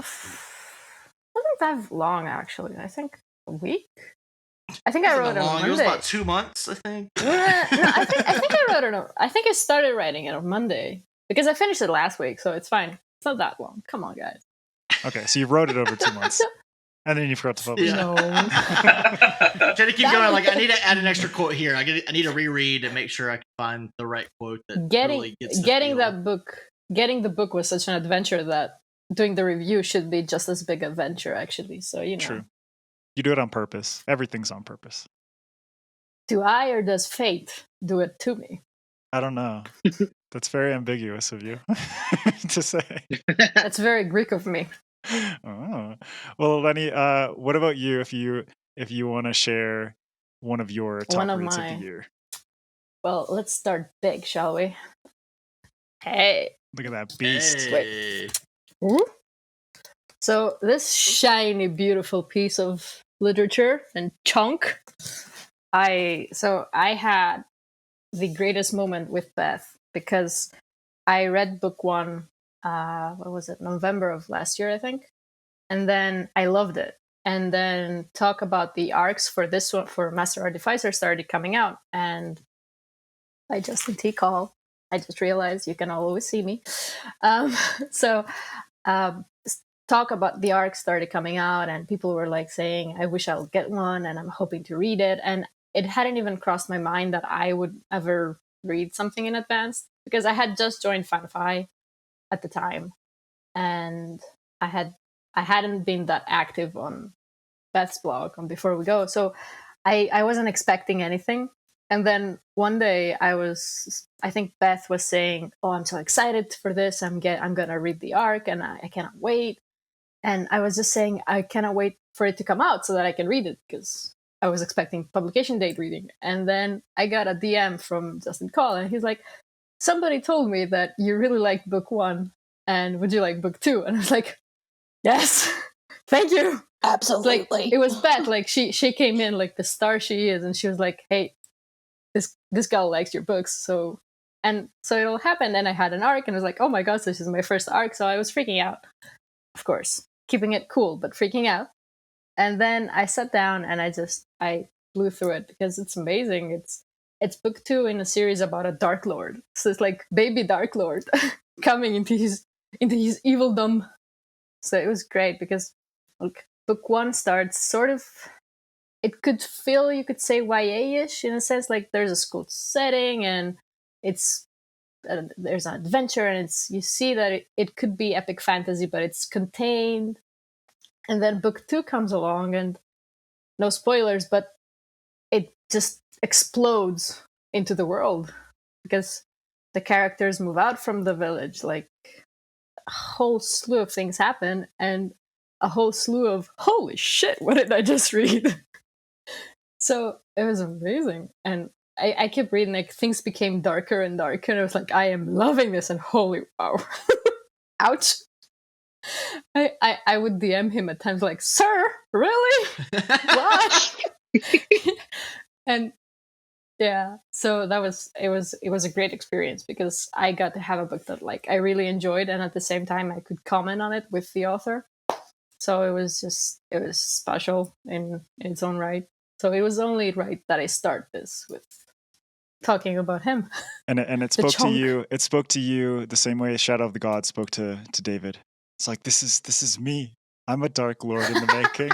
S3: wasn't that long actually. I think a week. I think I wrote it on Monday.
S6: It was about 2 months, I think.
S3: No, I think I wrote it on. I think I started writing it on Monday because I finished it last week, so it's fine. It's not that long. Come on, guys.
S1: Okay, so you wrote it over 2 months, and then you forgot to publish.
S3: No.
S6: Trying to keep going. Like, I need to add an extra quote here. I need to reread and make sure I can find the right quote that really gets
S3: getting the book was such an adventure that doing the review should be just as big a venture, actually. So
S1: True. You do it on purpose. Everything's on purpose.
S3: Do I, or does fate do it to me?
S1: I don't know. That's very ambiguous of you to say.
S3: That's very Greek of me.
S1: Oh. Well, Eleni, what about you? If you want to share one of your top reads of the year.
S3: Well, let's start big, shall we? Hey.
S1: Look at that beast.
S6: Hey.
S3: Wait. So this shiny, beautiful piece of literature and chunk, I had the greatest moment with Beth because I read book one, what was it, November of last year, I think. And then I loved it. And then talk about the arcs for this one, for Master Artificer, started coming out. And by Justin T. Call, I just realized you can always see me. Talk about the arc started coming out, and people were like saying, I wish I'll get one, and I'm hoping to read it. And it hadn't even crossed my mind that I would ever read something in advance, because I had just joined FanFi at the time, and I hadn't been that active on Beth's blog on Before We Go, so I wasn't expecting anything. And then one day I think Beth was saying, oh, I'm so excited for this, I'm gonna read the arc, and I cannot wait. And I was just saying, I cannot wait for it to come out so that I can read it, because I was expecting publication date reading. And then I got a DM from Justin Call, and he's like, somebody told me that you really liked book one, and would you like book two? And I was like, yes, thank you.
S2: Absolutely.
S3: Like, it was Beth. Like, she came in like the star she is, and she was like, hey, this girl likes your books. So it all happened, and I had an arc, and I was like, oh my gosh, this is my first arc. So I was freaking out, of course. Keeping it cool, but freaking out. And then I sat down and I blew through it because it's amazing. It's book two in a series about a Dark Lord. So it's like baby Dark Lord coming into his evildom. So it was great because like book one starts sort of, it could feel, you could say, YA-ish in a sense, like there's a school setting and there's an adventure, and you see that it could be epic fantasy, but it's contained. And then book two comes along, and no spoilers, but it just explodes into the world because the characters move out from the village. Like a whole slew of things happen, and a whole slew of holy shit, what did I just read? So it was amazing, and I kept reading, like, things became darker and darker, and I was like, I am loving this, and holy wow. Ouch. I would DM him at times like, sir, really? What? And yeah, so it was a great experience because I got to have a book that like I really enjoyed, and at the same time I could comment on it with the author. So it was special in its own right. So it was only right that I start this with talking about him. And
S1: it spoke to you. It spoke to you the same way Shadow of the Gods spoke to David. It's like, this is me. I'm a Dark Lord in the making.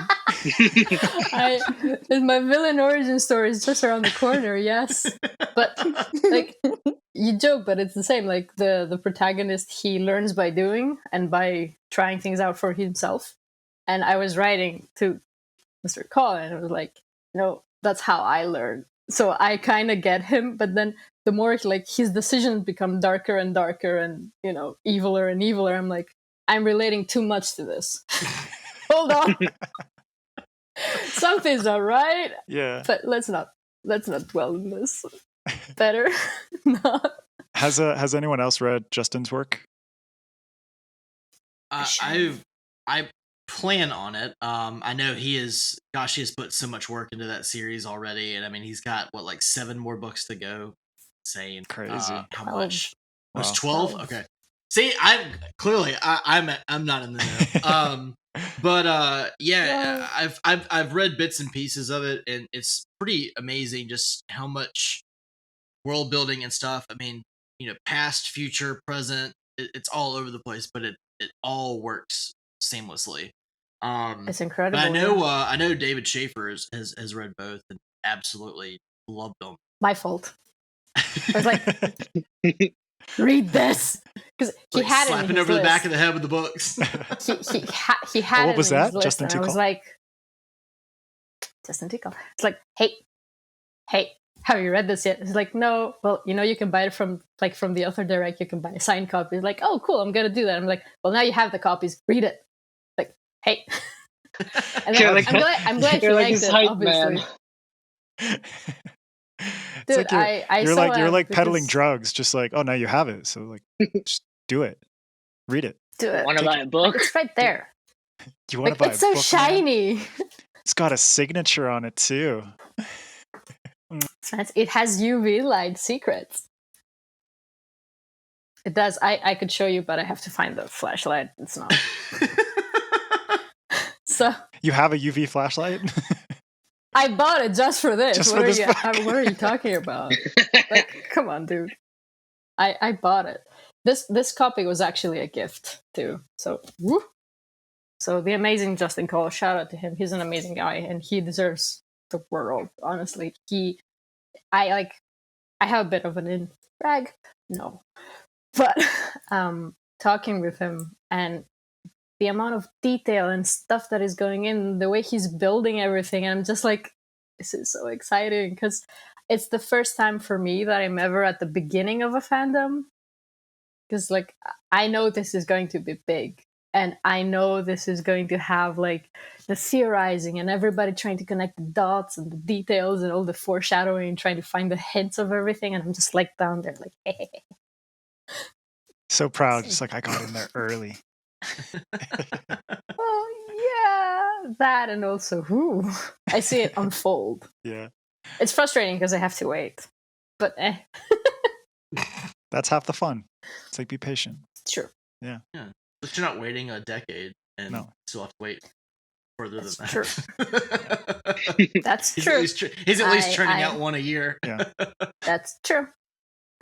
S3: My villain origin story is just around the corner, yes. But like, you joke, but it's the same. Like the protagonist, he learns by doing and by trying things out for himself. And I was writing to Mr. Call, and it was like, that's how I learn. So I kind of get him, but then the more like his decisions become darker and darker and, eviler and eviler, I'm like, I'm relating too much to this. Hold on. Something's not right.
S1: Yeah.
S3: But let's not dwell on this. Better not.
S1: Has anyone else read Justin's work?
S6: I plan on it. I know he has put so much work into that series already, and I mean he's got 7 more books to go. Insane.
S1: Crazy.
S6: How much?
S1: Wow.
S6: Was 12? Okay. See, I'm not in the know. But yeah, I've read bits and pieces of it, and it's pretty amazing just how much world building and stuff. I mean, past, future, present, it's all over the place, but it all works seamlessly.
S3: It's incredible.
S6: But I know David Schaefer has read both and absolutely loved them.
S3: My fault. I was like, read this, because he had
S6: slapping over the back of the head with the books.
S3: he had.
S1: What was that? Justin
S3: Tickle. I was like, Justin Tickle. It's like, hey, have you read this yet? It's like, no. Well, you can buy it from the author direct. You can buy a signed copy. It's like, oh, cool. I'm gonna do that. I'm like, well, now you have the copies. Read it. Like, hey. And then I'm glad you liked it. Obviously. Dude,
S1: you're like peddling drugs, just like, oh, now you have it, so like, just do it, read it.
S2: Do it.
S4: Want to buy a book?
S3: It's right there.
S1: You want to buy?
S3: It's so shiny.
S1: It's got a signature on it too.
S3: It has UV light secrets. It does. I could show you, but I have to find the flashlight. It's not. So
S1: you have a UV flashlight?
S3: I bought it just for this.
S1: Just
S3: what
S1: for
S3: are you talking about? Like, come on, dude. I bought it. This copy was actually a gift too. So woo. So the amazing Justin Cole, shout out to him. He's an amazing guy, and he deserves the world. Honestly, I have a bit of an brag, no, but talking with him and the amount of detail and stuff that is going in, the way he's building everything, and I'm just like, this is so exciting, because it's the first time for me that I'm ever at the beginning of a fandom, because like I know this is going to be big, and I know this is going to have like the theorizing and everybody trying to connect the dots and the details and all the foreshadowing and trying to find the hints of everything, and I'm just like down there like, hey.
S1: So proud, just like I got in there early.
S3: Oh yeah, that, and also I see it unfold.
S1: Yeah,
S3: it's frustrating because I have to wait, but
S1: that's half the fun. It's like, be patient.
S3: True.
S1: Yeah.
S6: But you're not waiting a decade and still have to wait further than that.
S3: True. That's true.
S6: He's at least churning out one a year.
S1: Yeah.
S3: That's true.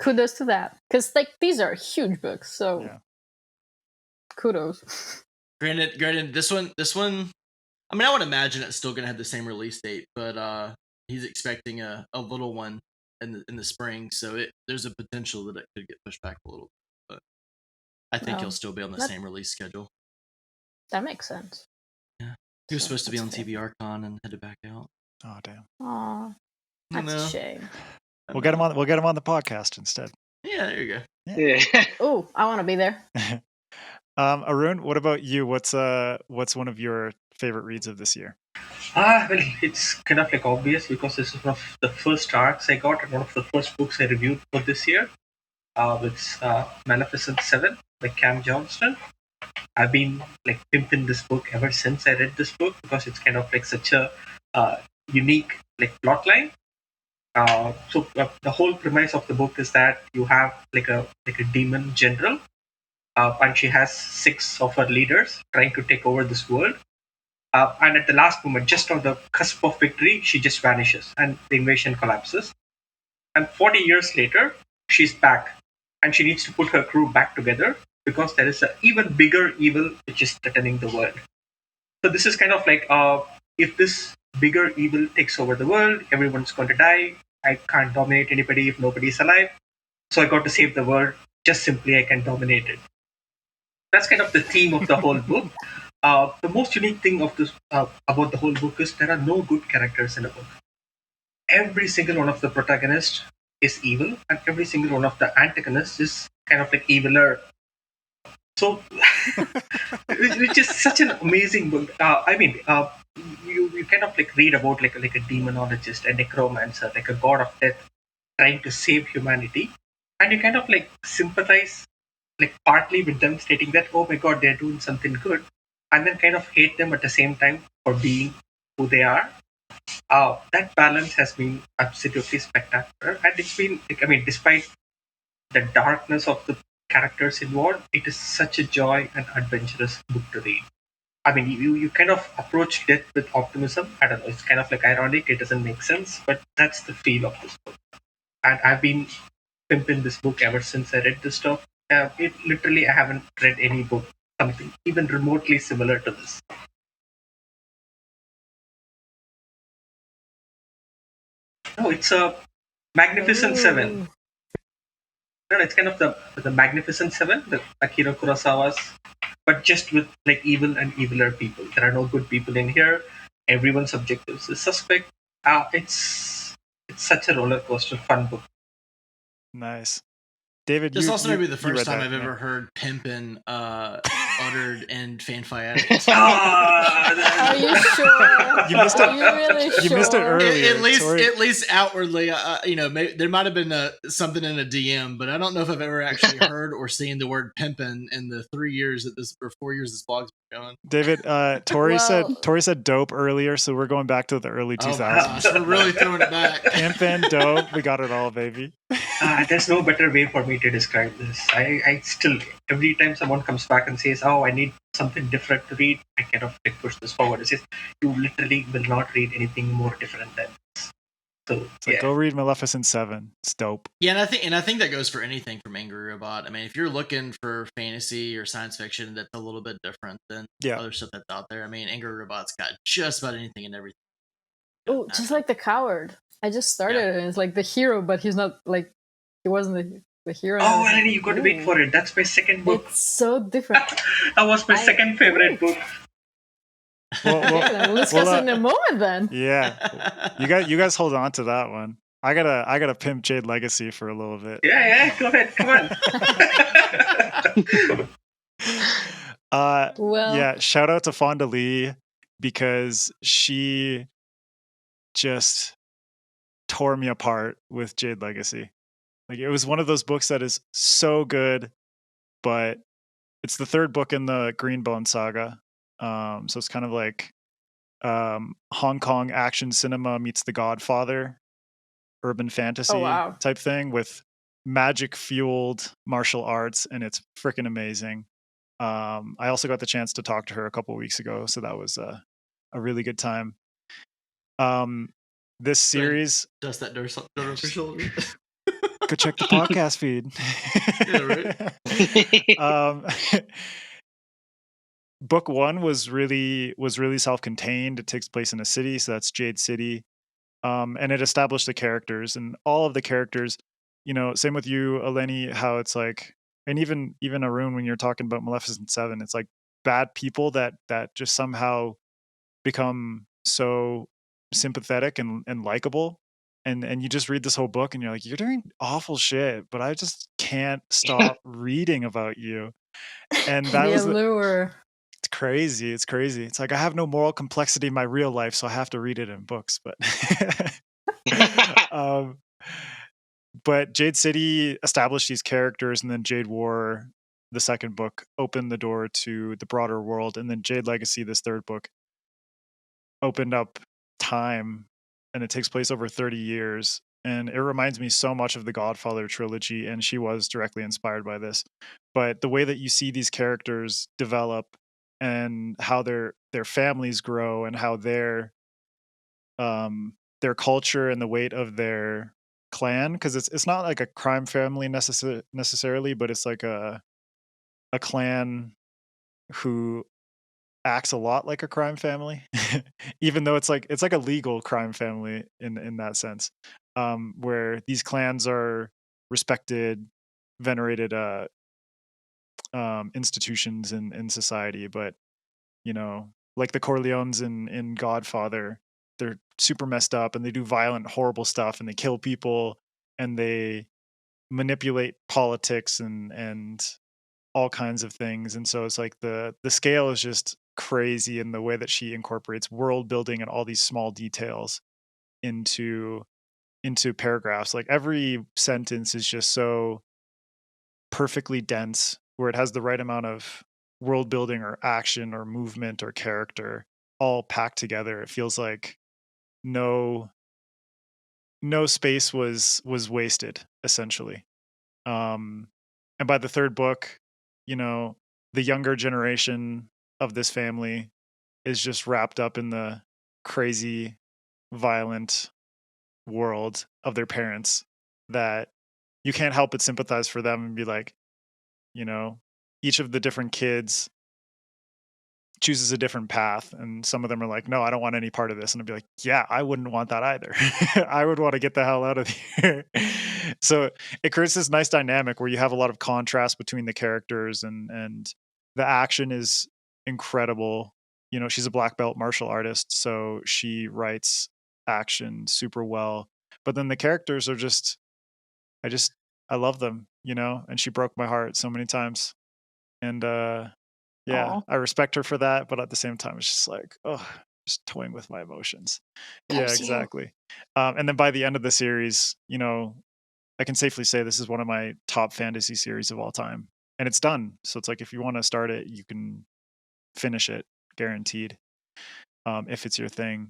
S3: Kudos to that, because like these are huge books, so yeah. Kudos.
S6: Granted, this one. I mean, I would imagine it's still going to have the same release date, but he's expecting a little one in the spring, so there's a potential that it could get pushed back a little bit. But I think he'll still be on the same release schedule.
S3: That makes sense.
S6: Yeah, he was supposed to be on TBRCon and had to back out.
S1: Oh damn.
S3: Aw, that's a shame.
S1: We'll get him on the podcast instead.
S6: Yeah, there you go.
S4: Yeah.
S3: Oh, I want to be there.
S1: Arun, what about you? What's one of your favorite reads of this year?
S5: Well, it's kind of like obvious because this is one of the first arcs I got and one of the first books I reviewed for this year. It's Maleficent 7 by Cam Johnston. I've been like pimping this book ever since I read this book because it's kind of like such a unique like plot line. So the whole premise of the book is that you have like a demon general, and she has 6 of her leaders trying to take over this world. And at the last moment, just on the cusp of victory, she just vanishes and the invasion collapses. And 40 years later, she's back and she needs to put her crew back together because there is an even bigger evil which is threatening the world. So this is kind of like, if this bigger evil takes over the world, everyone's going to die. I can't dominate anybody if nobody's alive. So I got to save the world. Just simply, I can dominate it. That's kind of the theme of the whole book. The most unique thing of this about the whole book is there are no good characters in the book. Every single one of the protagonists is evil, and every single one of the antagonists is kind of like eviler. So, which is such an amazing book. You kind of like read about like a demonologist, a necromancer, like a god of death, trying to save humanity, and you kind of like sympathize like partly with them, stating that, oh my god, they're doing something good, and then kind of hate them at the same time for being who they are. That balance has been absolutely spectacular, and it's been like, I mean, despite the darkness of the characters involved, it is such a joy and adventurous book to read. I mean, you kind of approach death with optimism. I don't know, it's kind of like ironic, it doesn't make sense, but that's the feel of this book. And I've been pimping this book ever since I read this stuff. It literally, I haven't read any book something even remotely similar to this. No, it's a Magnificent Seven. No, it's kind of the Magnificent Seven, the Akira Kurosawa's, but just with like evil and eviler people. There are no good people in here. Everyone's objectives is suspect. It's such a roller coaster fun book.
S1: Nice. David,
S6: this also might be the
S1: you
S6: first
S1: read
S6: time
S1: that,
S6: I've
S1: yeah.
S6: ever heard pimpin' uttered in FanFiAddict.
S3: Are you sure?
S1: You missed it.
S3: Are you really sure?
S1: You missed it earlier.
S6: At least outwardly, maybe, there might have been something in a DM, but I don't know if I've ever actually heard or seen the word pimpin' in the 3 years that this or 4 years this blog's been going.
S1: David, Tori said dope earlier, so we're going back to the early 2000s.
S6: Oh my gosh, we're really throwing it back.
S1: Pimpin', dope, we got it all, baby.
S5: There's no better way for me to describe this. I still, every time someone comes back and says, oh, I need something different to read, I kind of like push this forward. It says, you literally will not read anything more different than this. So,
S1: it's like, go read Maleficent 7. It's dope.
S6: Yeah, and I think that goes for anything from Angry Robot. I mean, if you're looking for fantasy or science fiction that's a little bit different than other stuff that's out there, I mean, Angry Robot's got just about anything and everything.
S3: Oh, just like The Coward. I just started it, and it's like the hero, but he's not like, he wasn't the hero.
S5: Oh, Eleni, you got to wait for it. That's my second book.
S3: It's so different.
S5: That was my second favorite book.
S3: We'll discuss it in a moment then.
S1: Yeah, you guys hold on to that one. I gotta pimp Jade Legacy for a little bit.
S5: Yeah, go ahead, come on.
S1: Yeah, shout out to Fonda Lee, because she just tore me apart with Jade Legacy. Like, it was one of those books that is so good, but it's the third book in the Greenbone saga. So it's kind of like Hong Kong action cinema meets The Godfather, urban fantasy type thing with magic fueled martial arts, and it's freaking amazing. I also got the chance to talk to her a couple weeks ago, so that was a really good time. This series
S6: does that door official.
S1: Go check the podcast feed.
S6: Yeah, right.
S1: Book 1 was really self-contained. It takes place in a city, so that's Jade City, and it established the characters, and all of the characters. Same with you, Eleni. How it's like, and even Arun, when you're talking about Maleficent 7, it's like bad people that just somehow become so sympathetic and likable. And you just read this whole book and you're like, you're doing awful shit, but I just can't stop reading about you. And that was
S3: allure.
S1: It's crazy. It's like, I have no moral complexity in my real life, so I have to read it in books. But Jade City established these characters, and then Jade War, the second book, opened the door to the broader world, and then Jade Legacy, this third book, opened up time, and it takes place over 30 years. And it reminds me so much of the Godfather trilogy, and she was directly inspired by this. But the way that you see these characters develop and how their families grow and how their culture and the weight of their clan, because it's not like a crime family necessarily, but it's like a clan who acts a lot like a crime family, even though it's like a legal crime family in that sense, where these clans are respected, venerated institutions in society. But like the Corleones in Godfather, they're super messed up and they do violent, horrible stuff, and they kill people and they manipulate politics and all kinds of things. And so it's like the scale is just crazy in the way that she incorporates world building and all these small details into paragraphs. Like, every sentence is just so perfectly dense, where it has the right amount of world building or action or movement or character all packed together. It feels like no space was wasted, essentially. And by the third book, the younger generation of this family is just wrapped up in the crazy, violent world of their parents, that you can't help but sympathize for them and be like, each of the different kids chooses a different path, and some of them are like, no, I don't want any part of this, and I'd be like, yeah, I wouldn't want that either. I would want to get the hell out of here. So it creates this nice dynamic where you have a lot of contrast between the characters, and the action is incredible. She's a black belt martial artist, so she writes action super well, but then the characters are just I love them, and she broke my heart so many times. And yeah,
S2: Aw.
S1: I respect her for that, but at the same time, it's just like, oh, just toying with my emotions. Yeah,
S2: Curse you.
S1: exactly. And then by the end of the series, I can safely say this is one of my top fantasy series of all time, and it's done. So it's like, if you want to start it, you can finish it, guaranteed, if it's your thing.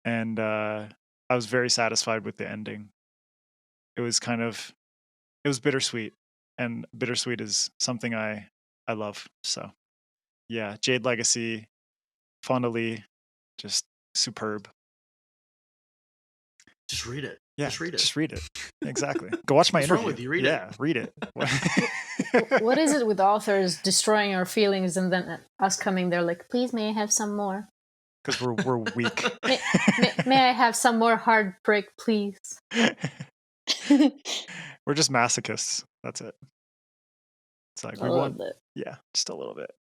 S1: And I was very satisfied with the ending. It was bittersweet, and bittersweet is something I love. So yeah, Jade Legacy, Fondly, just superb.
S6: Just read it.
S1: Yeah,
S6: Just read it.
S1: Just read it. Exactly. Go watch my
S6: What's
S1: interview.
S6: wrong with you? Read
S1: it. Read it.
S3: What is it with authors destroying our feelings and then us coming there like, please, may I have some more?
S1: Because we're weak.
S3: May I have some more heartbreak, please?
S1: We're just masochists. That's it. It's like, we want, yeah, just a little bit.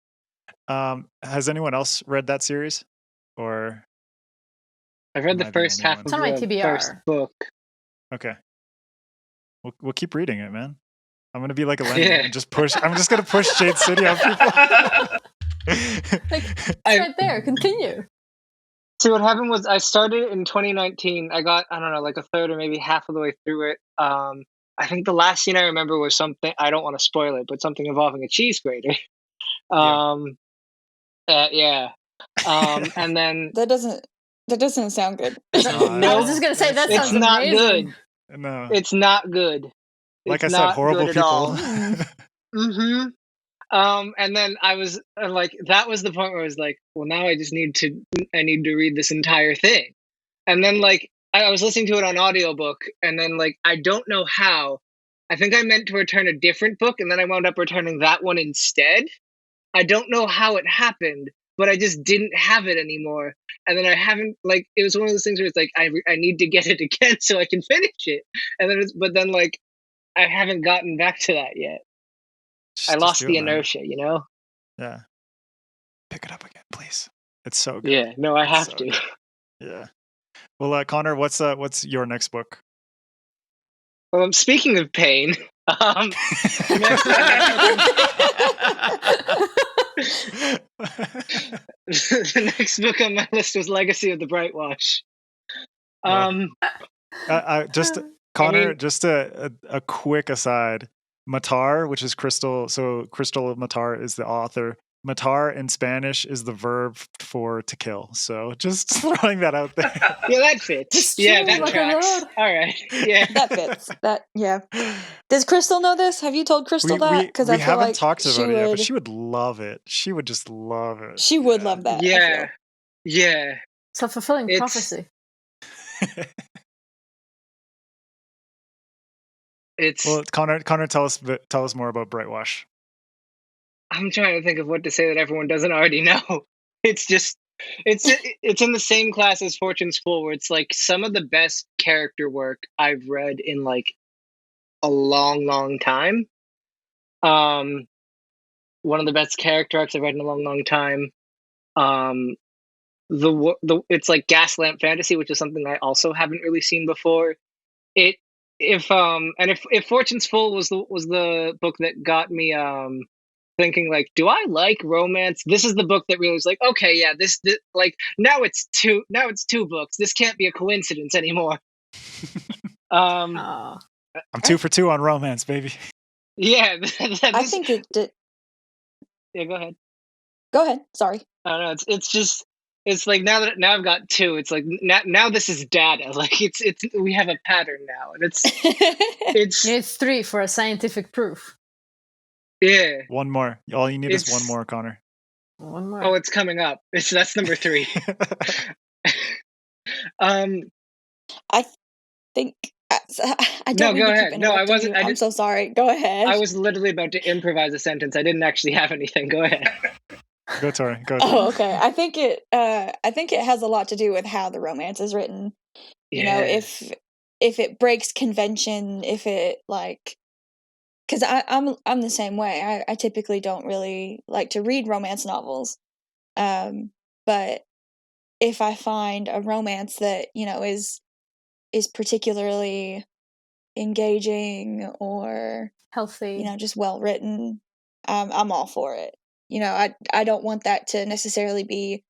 S1: Has anyone else read that series? Or
S4: I've read
S1: am I
S4: the first
S1: only
S4: half
S1: one?
S4: of
S3: It's on my
S4: the
S3: TBR.
S4: first book.
S1: Okay. We'll keep reading it, man. I'm gonna be like Eleni
S4: Yeah.
S1: and just push. I'm just gonna push Jade City on people.
S3: It's right there. Continue.
S4: See, what happened was I started in 2019. I got, I don't know, like a third or maybe half of the way through it. I think the last scene I remember was something, I don't want to spoil it, but something involving a cheese grater. Yeah. And then
S2: That doesn't sound good.
S3: I was just gonna say that
S4: it's
S3: sounds
S4: not
S3: amazing.
S4: good.
S1: No.
S4: It's not good.
S1: Like
S4: It's
S1: I said,
S4: not
S1: horrible
S4: good at
S1: people.
S4: all. Mm-hmm. And then I was like, that was the point where I was like, well, now I need to read this entire thing. And then like, I was listening to it on audiobook, and then like, I don't know how, I think I meant to return a different book, and then I wound up returning that one instead. I don't know how it happened, but I just didn't have it anymore. And then I haven't, like, it was one of those things where it's like, I need to get it again so I can finish it. And then but then like, I haven't gotten back to that yet. I lost the inertia,
S1: Yeah. Pick it up again, please. It's so good.
S4: Yeah, no, I
S1: It's
S4: have
S1: so
S4: to.
S1: good. Yeah. Well, Connor, what's your next book?
S4: Speaking of pain, the next book on my list was Legacy of the Brightwash.
S1: Connor, just a quick aside. Matar, which is Crystal. So Crystal Matar is the author. Matar in Spanish is the verb for to kill. So just throwing that out there.
S4: Yeah, that fits. Yeah, that tracks. All right. Yeah,
S2: that fits. Yeah. Does Crystal know this? Have you told Crystal that?
S1: Because
S2: I
S1: we
S2: feel
S1: haven't
S2: like
S1: talked about it yet, but she would love it. She would just love it.
S2: She would love that.
S4: Yeah.
S3: Self-fulfilling prophecy.
S1: Well, Connor, tell us more about Brightwash.
S4: I'm trying to think of what to say that everyone doesn't already know. It's just, it's in the same class as Fortune's Fool, where it's like some of the best character work I've read in like a long, long time. One of the best character arcs I've read in a long, long time. It's like Gaslamp Fantasy, which is something I also haven't really seen before. If Fortune's Fool was the book that got me thinking like, do I like romance? This is the book that really was like, okay, yeah, this like now it's two books. This can't be a coincidence anymore.
S1: I'm 2 for 2 on romance, baby.
S4: Yeah,
S2: I think it did.
S4: Yeah, go ahead.
S2: Go ahead. Sorry.
S4: I don't know. It's like now I've got two. It's like now this is data. Like it's we have a pattern now, and
S3: It's 3 for a scientific proof.
S4: Yeah.
S1: One more. All you need is one more, Connor.
S3: One more.
S4: Oh, it's coming up. That's number 3.
S2: I think I don't
S4: No,
S2: mean
S4: go
S2: to
S4: ahead.
S2: keep
S4: No, I
S2: interrupting
S4: wasn't.
S2: you. I'm so sorry. Go ahead.
S4: I was literally about to improvise a sentence. I didn't actually have anything. Go ahead.
S1: Go, Tori. Go.
S2: Oh, okay. I think it has a lot to do with how the romance is written. You know, if it breaks convention, if it like, because I'm the same way. I typically don't really like to read romance novels, but if I find a romance that is particularly engaging or
S3: healthy,
S2: just well written, I'm all for it. I don't want that to necessarily be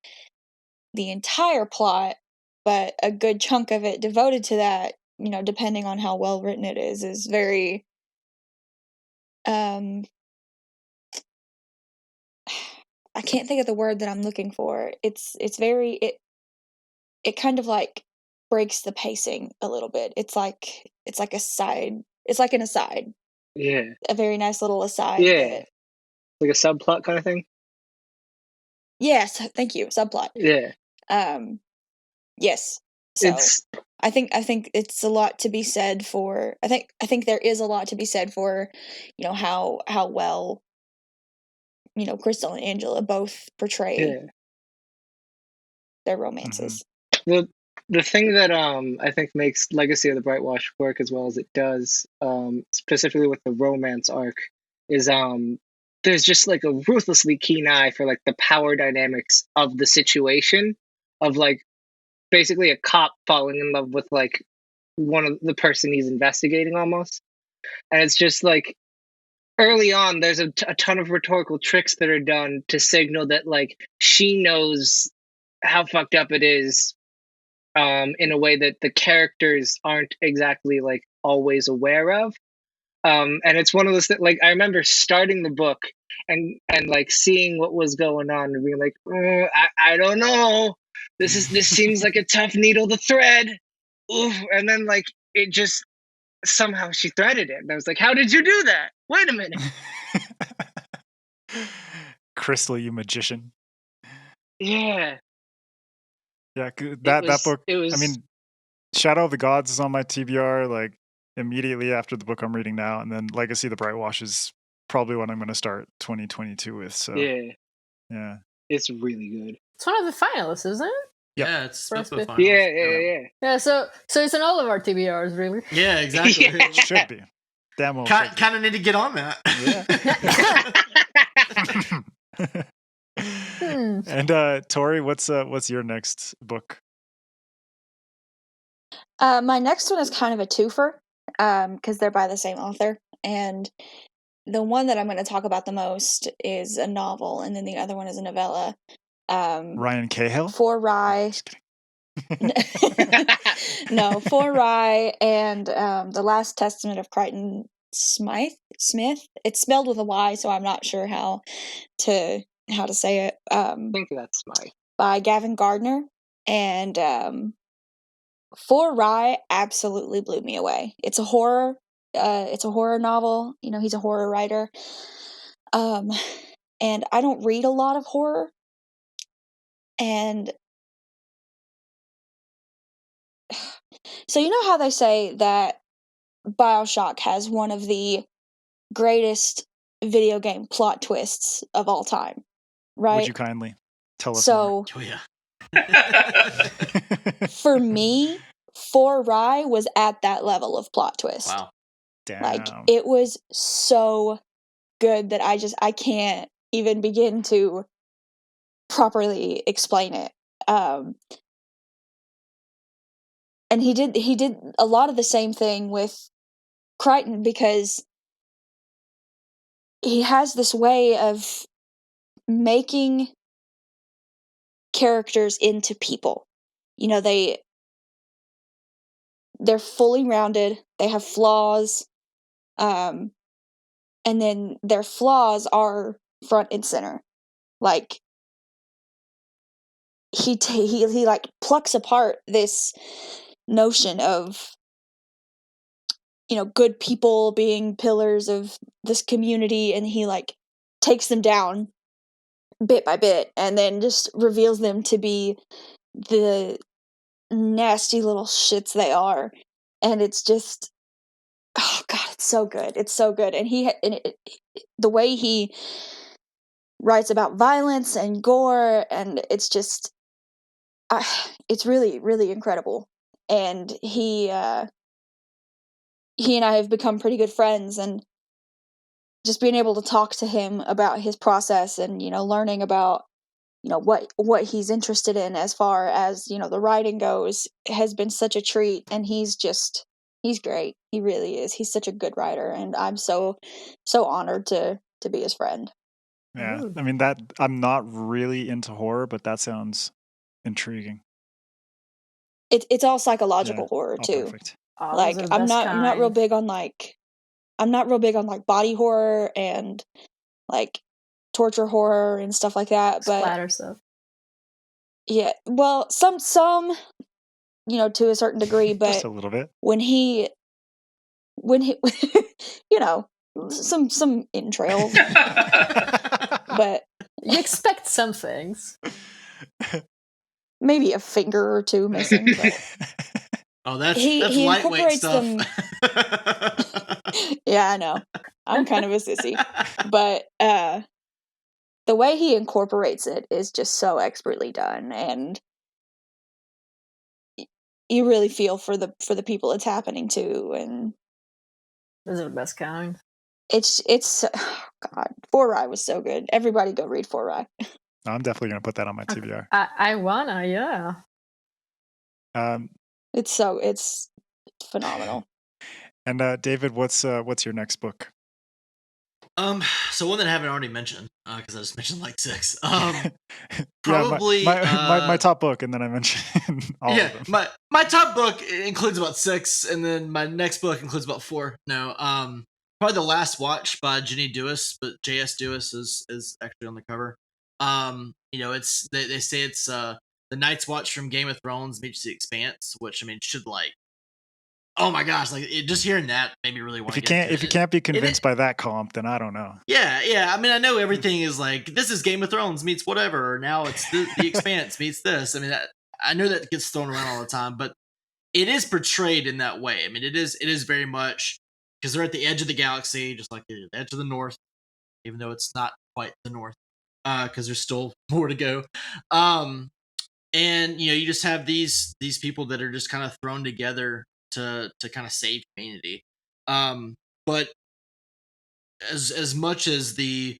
S2: the entire plot, but a good chunk of it devoted to that, depending on how well written it is very I can't think of the word that I'm looking for. It's very it kind of like breaks the pacing a little bit. It's like a side. It's like an aside.
S4: Yeah.
S2: A very nice little aside.
S4: Yeah. Like a subplot kind of thing.
S2: Yes, thank you. Subplot.
S4: Yeah.
S2: Yes. So I think it's a lot to be said for. I think there is a lot to be said for, how well, Crystal and Angela both portray their romances.
S4: Well, the thing that I think makes Legacy of the Brightwash work as well as it does, specifically with the romance arc, is there's just like a ruthlessly keen eye for like the power dynamics of the situation, of like basically a cop falling in love with like one of the person he's investigating almost. And it's just like early on there's a ton of rhetorical tricks that are done to signal that like she knows how fucked up it is, in a way that the characters aren't exactly like always aware of. And it's one of those that like I remember starting the book and like seeing what was going on and being like, I don't know, this seems like a tough needle to thread. Oof. And then like it just somehow she threaded it, and I was like, how did you do that? Wait a minute.
S1: Crystal, you magician.
S4: Yeah.
S1: That book. I mean, Shadow of the Gods is on my TBR like immediately after the book I'm reading now, and then Legacy of the Brightwash is probably what I'm going to start 2022 with. So yeah,
S4: it's really good.
S3: It's one of the finalists, isn't it?
S6: Yeah, it's supposed to be
S4: finalists.
S3: Yeah, so it's in all of our TBRs, really.
S6: Yeah, exactly.
S1: It should be. Damn well.
S6: Kind of need to get on that.
S1: Yeah. And Tori, what's your next book?
S2: My next one is kind of a twofer, because they're by the same author, and the one that I'm going to talk about the most is a novel, and then the other one is a novella.
S1: Ryan Cahill?
S2: For Rye. No, For Rye and The Last Testament of Crichton Smith. It's spelled with a Y, so I'm not sure how to say it.
S4: I think that's Smythe.
S2: By Gavin Gardner. And For Rye absolutely blew me away. It's a horror novel. He's a horror writer. And I don't read a lot of horror. And so how they say that BioShock has one of the greatest video game plot twists of all time, right?
S1: Would you kindly tell us more?
S6: Oh, yeah.
S2: For me, For Rye was at that level of plot twist.
S6: Wow.
S1: Damn.
S2: Like, it was so good that I can't even begin to properly explain it. And he did a lot of the same thing with Crichton, because he has this way of making characters into people. They're fully rounded, they have flaws, and and then their flaws are front and center. Like, he like plucks apart this notion of, you know, good people being pillars of this community, and he like takes them down bit by bit and then just reveals them to be the nasty little shits they are. And it's just, oh god, it's so good. It's so good. And the way he writes about violence and gore, and it's just it's really, really incredible. And he and I have become pretty good friends, and just being able to talk to him about his process and, you know, learning about, you know, what he's interested in as far as, you know, the writing goes, has been such a treat. And he's great. He really is. He's such a good writer, and I'm so honored to be his friend.
S1: Yeah. I mean, that I'm not really into horror, but that sounds intriguing.
S2: It's all psychological horror too.
S1: Perfect.
S3: Oh,
S2: Like,
S3: those are the
S2: I'm
S3: best
S2: not real
S3: kind.
S2: big on like body horror and like torture horror and stuff like that, but
S3: Splatter stuff.
S2: yeah, well, some you know, to a certain degree, but
S1: Just a little bit.
S2: when he you know, some entrails, but
S3: You expect some things.
S2: maybe a finger or two missing. But
S6: Oh, that's
S2: he
S6: lightweight
S2: incorporates
S6: stuff.
S2: them. Yeah, I know. I'm kind of a sissy, but the way he incorporates it is just so expertly done, and you really feel for the people it's happening to, and
S3: Those are the best kind.
S2: it's oh god, Four Eye was so good. Everybody go read Four Eye.
S1: I'm definitely gonna put that on my TBR.
S3: I wanna, yeah.
S2: It's phenomenal.
S1: And David, what's your next book?
S6: So one that I haven't already mentioned, because I just mentioned like 6.
S1: Probably
S6: Probably
S1: my top book, and then I mentioned all of them.
S6: my top book includes about 6, and then my next book includes about 4. No, probably The Last Watch by Jenny Dewis, but J.S. Dewis is actually on the cover. You know, it's they say it's the Night's Watch from Game of Thrones meets The Expanse, which I mean should like. Oh my gosh! Like just hearing that made me really want to.
S1: If you can't be convinced by that comp, then I don't know.
S6: Yeah. I mean, I know everything is like this is Game of Thrones meets whatever. Or now it's the Expanse meets this. I mean, I know that gets thrown around all the time, but it is portrayed in that way. I mean, it is very much because they're at the edge of the galaxy, just like the edge of the North, even though it's not quite the North, because there's still more to go. And you know, you just have these people that are just kind of thrown together to kind of save humanity. But as much as I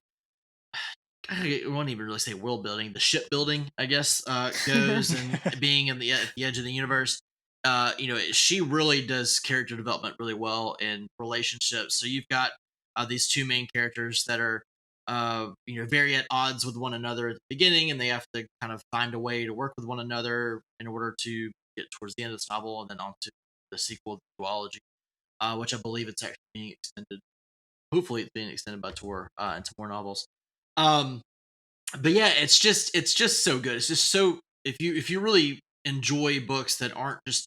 S6: won't even really say world building, the shipbuilding, I guess, goes and being at the edge of the universe, you know, she really does character development really well in relationships. So you've got these two main characters that are, you know, very at odds with one another at the beginning, and they have to kind of find a way to work with one another in order to get towards the end of this novel and then on to the sequel, Duology, which I believe it's actually being extended. Hopefully, it's being extended by Tor into more novels. But yeah, it's just so good. It's just so if you really enjoy books that aren't just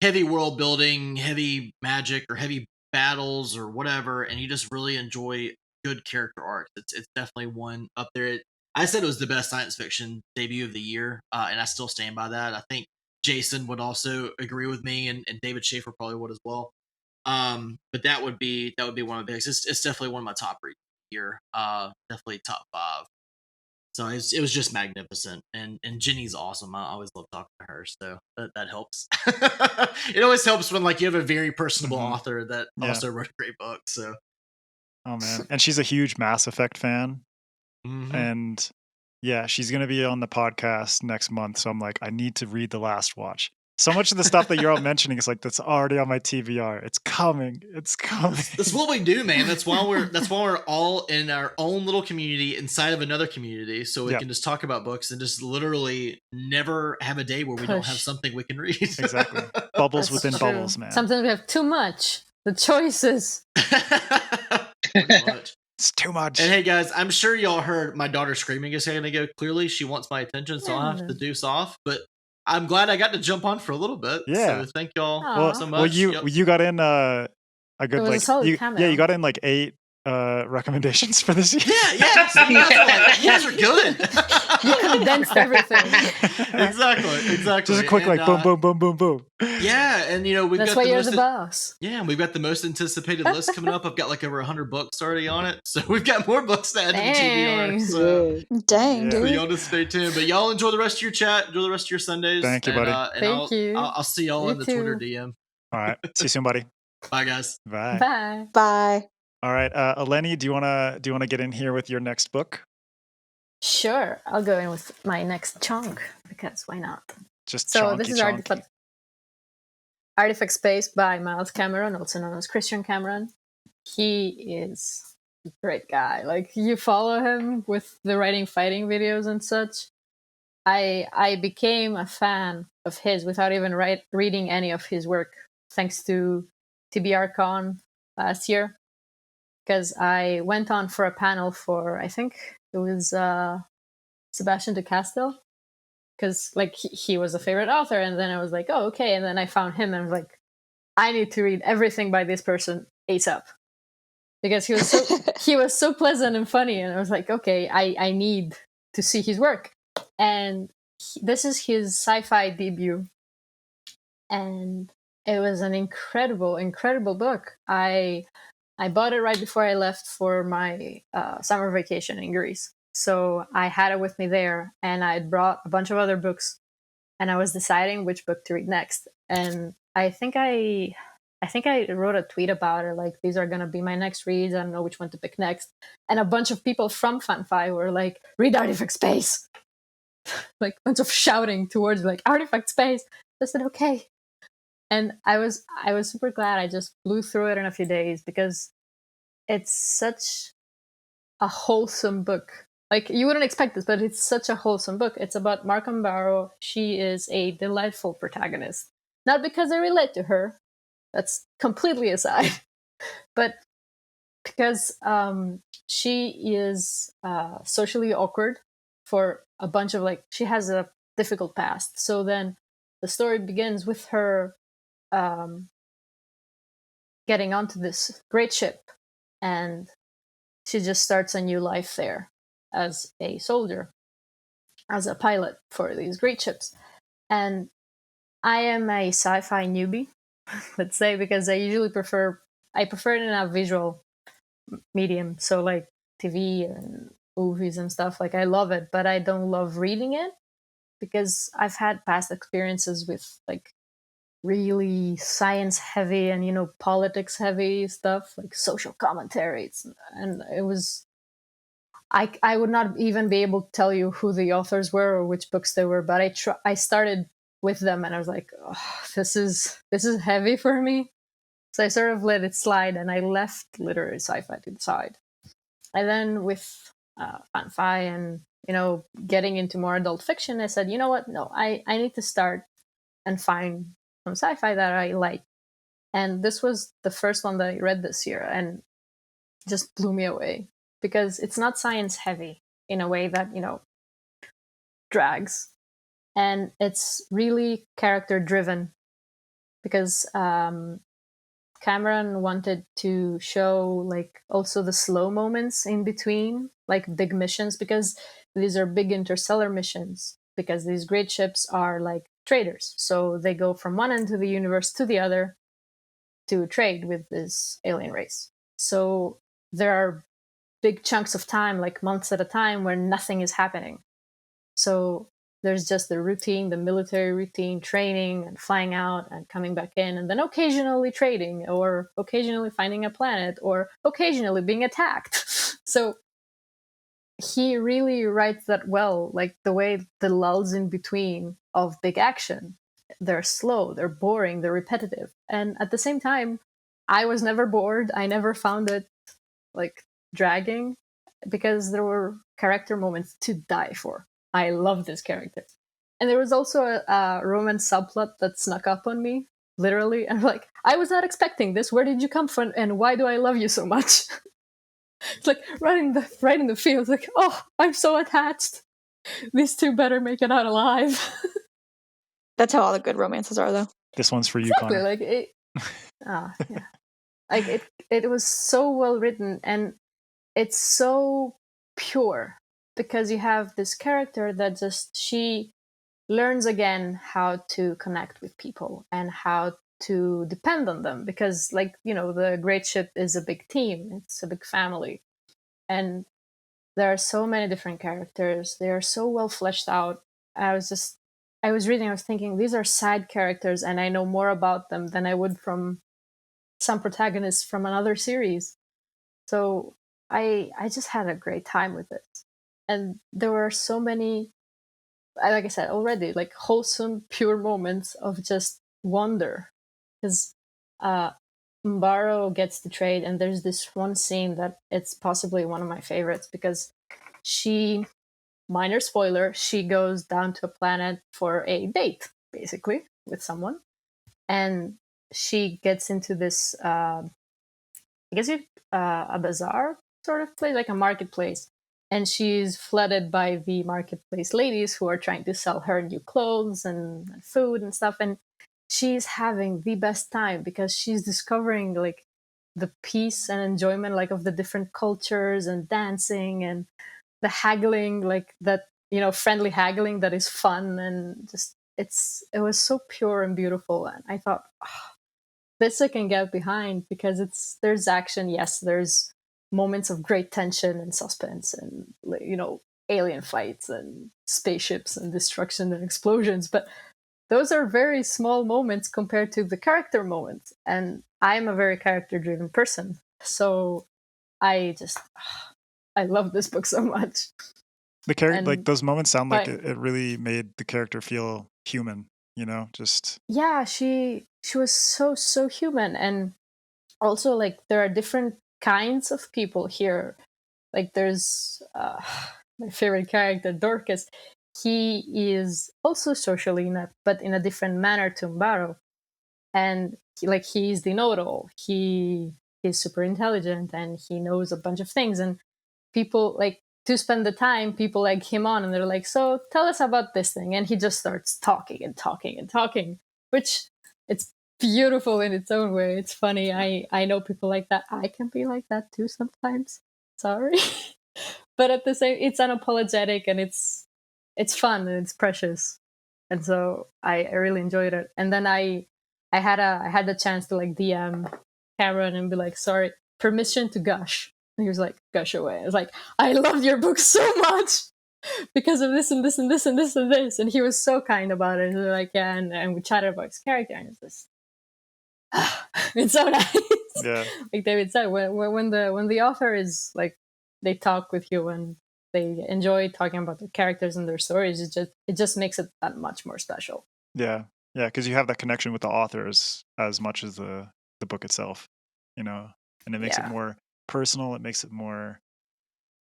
S6: heavy world building, heavy magic, or heavy battles or whatever, and you just really enjoy good character arcs, it's definitely one up there. I said it was the best science fiction debut of the year, and I still stand by that. I think Jason would also agree with me, and David Schaefer probably would as well. But that would be one of the biggest. It's definitely one of my top reads here. Definitely top 5. So it was just magnificent, and Jenny's awesome. I always love talking to her, so that helps. It always helps when like you have a very personable author that also wrote a great book. So,
S1: oh man, and she's a huge Mass Effect fan, and yeah, she's gonna be on the podcast next month. So I'm like, I need to read The Last Watch. So much of the stuff that you're all mentioning is like that's already on my TBR. It's coming. It's coming.
S6: That's what we do, man. That's why we're all in our own little community inside of another community, so we can just talk about books and just literally never have a day where we don't have something we can read.
S1: Exactly. Bubbles within bubbles, man.
S3: Sometimes we have too much. The choices.
S6: Pretty much.
S1: It's too much.
S6: And hey, guys, I'm sure y'all heard my daughter screaming a second ago. Clearly, she wants my attention, so I'll have to deuce off. But I'm glad I got to jump on for a little bit.
S1: Yeah.
S6: So thank y'all so much.
S1: Well, you got in a good
S3: It was a solid cameo.
S1: you got in like 8 recommendations for this year.
S6: Yeah. So you guys are good.
S3: You condensed everything.
S6: Exactly.
S1: Just a quick boom, boom, boom, boom, boom.
S6: Yeah, and we've
S3: That's
S6: got
S3: why you're the boss.
S6: Yeah, and we've got the most anticipated list coming up. I've got like over 100 books already on it, so we've got more books to add to the TBR. So,
S2: Dang,
S6: so
S2: dude.
S6: y'all just stay tuned. But y'all enjoy the rest of your chat. Enjoy the rest of your Sundays.
S1: Thank you, buddy.
S3: Thank you.
S6: I'll see y'all
S3: You
S6: in the
S3: too.
S6: Twitter DM.
S1: All right. See you soon, buddy.
S6: Bye, guys.
S1: Bye.
S3: Bye.
S2: Bye.
S1: All right. Eleni, do you wanna get in here with your next book?
S3: Sure, I'll go in with my next chunk because why not?
S1: Just
S3: So this is
S1: chonky.
S3: Artifact Space by Miles Cameron, also known as Christian Cameron. He is a great guy. Like, you follow him with the writing fighting videos and such. I became a fan of his without even reading any of his work, thanks to TBRCon last year, because I went on for a panel for, I think it was Sebastian de Castel, because like he was a favorite author, and then I was like, oh, okay, and then I found him and I was like, I need to read everything by this person ASAP, because he was so pleasant and funny, and I was like, okay, I need to see his work. And this is his sci-fi debut, and it was an incredible book. I bought it right before I left for my summer vacation in Greece. So I had it with me there, and I brought a bunch of other books, and I was deciding which book to read next. And I think I wrote a tweet about it, like, these are going to be my next reads. I don't know which one to pick next. And a bunch of people from FanFi were like, read Artifact Space. Like, a bunch of shouting towards, like, Artifact Space. I said, okay. And I was super glad I just blew through it in a few days, because it's such a wholesome book. Like, you wouldn't expect this, but it's such a wholesome book. It's about Markham Barrow. She is a delightful protagonist. Not because I relate to her. That's completely aside. But because she is socially awkward for a bunch of, like, she has a difficult past. So then the story begins with her getting onto this great ship, and she just starts a new life there as a soldier, as a pilot for these great ships. And I am a sci-fi newbie, let's say, because I prefer it in a visual medium, so like TV and movies and stuff. Like, I love it, but I don't love reading it, because I've had past experiences with, like, really science heavy and politics heavy stuff, like social commentaries, and it was I would not even be able to tell you who the authors were or which books they were, but I started with them, and I was like, oh, this is heavy for me. So I sort of let it slide, and I left literary sci-fi to the side. And then with FanFi and getting into more adult fiction, I said, you know what? No, I need to start and find some sci-fi that I like. And this was the first one that I read this year, and just blew me away, because it's not science heavy in a way that drags, and it's really character driven, because Cameron wanted to show, like, also the slow moments in between, like big missions, because these are big interstellar missions, because these great ships are like traders, so they go from one end of the universe to the other to trade with this alien race. So there are big chunks of time, like months at a time, where nothing is happening. So there's just the routine, the military routine, training and flying out and coming back in, and then occasionally trading, or occasionally finding a planet, or occasionally being attacked. So he really writes that well, like the way the lulls in between of big action. They're slow, they're boring, they're repetitive. And at the same time, I was never bored. I never found it, like, dragging, because there were character moments to die for. I love this character. And there was also a romance subplot that snuck up on me, literally. And I'm like, I was not expecting this. Where did you come from? And why do I love you so much? It's like right in the field. Like, oh, I'm so attached. These two better make it out alive.
S2: That's how all the good romances are, though.
S1: This one's for you,
S3: Exactly.
S1: Connor.
S3: Like it. Yeah. Like it was so well written, and it's so pure because you have this character that she learns again how to connect with people and how to depend on them, because like, you know, the great ship is a big team, it's a big family, and there are so many different characters, they are so well fleshed out. I was reading, I was thinking, these are side characters and I know more about them than I would from some protagonists from another series. So I just had a great time with it. And there were so many, like I said already, like wholesome, pure moments of just wonder. Because Mbaro gets the trade, and there's this one scene that it's possibly one of my favorites because she, minor spoiler, she goes down to a planet for a date, basically, with someone. And she gets into this, I guess a bazaar sort of place, like a marketplace. And she's flooded by the marketplace ladies who are trying to sell her new clothes and food and stuff. And she's having the best time because she's discovering like the peace and enjoyment like of the different cultures and dancing and the haggling, like that, you know, friendly haggling that is fun, and just it was so pure and beautiful. And I thought, oh, this I can get behind because there's action, yes, there's moments of great tension and suspense and, you know, alien fights and spaceships and destruction and explosions, but those are very small moments compared to the character moments. And I'm a very character driven person, so I love this book so much.
S1: The character, like those moments sound like
S3: but-
S1: it really made the character feel human, you know, just
S3: yeah, she was so human. And also, like, there are different kinds of people here. Like, there's my favorite character, Dorcas. He is also socially inept, but in a different manner to Mbaro. And he's the know-it-all. He is super intelligent and he knows a bunch of things. And people, like, to spend the time, people egg him on and they're like, so tell us about this thing. And he just starts talking and talking and talking, which it's beautiful in its own way. It's funny. I know people like that. I can be like that too sometimes. Sorry. But at the same, it's unapologetic and it's fun and it's precious. And so I really enjoyed it. And then I had the chance to like DM Cameron and be like, sorry, permission to gush. And he was like, gush away. I was like, I loved your book so much because of this and this and this and this and this. And he was so kind about it. He was like, yeah, and we chatted about his character, and it's just, it's so nice.
S1: yeah.
S3: Like David said, when the author is like, they talk with you and they enjoy talking about their characters and their stories, it just makes it that much more special.
S1: Yeah, because you have that connection with the authors as much as the book itself, you know, and it makes it more personal. It makes it more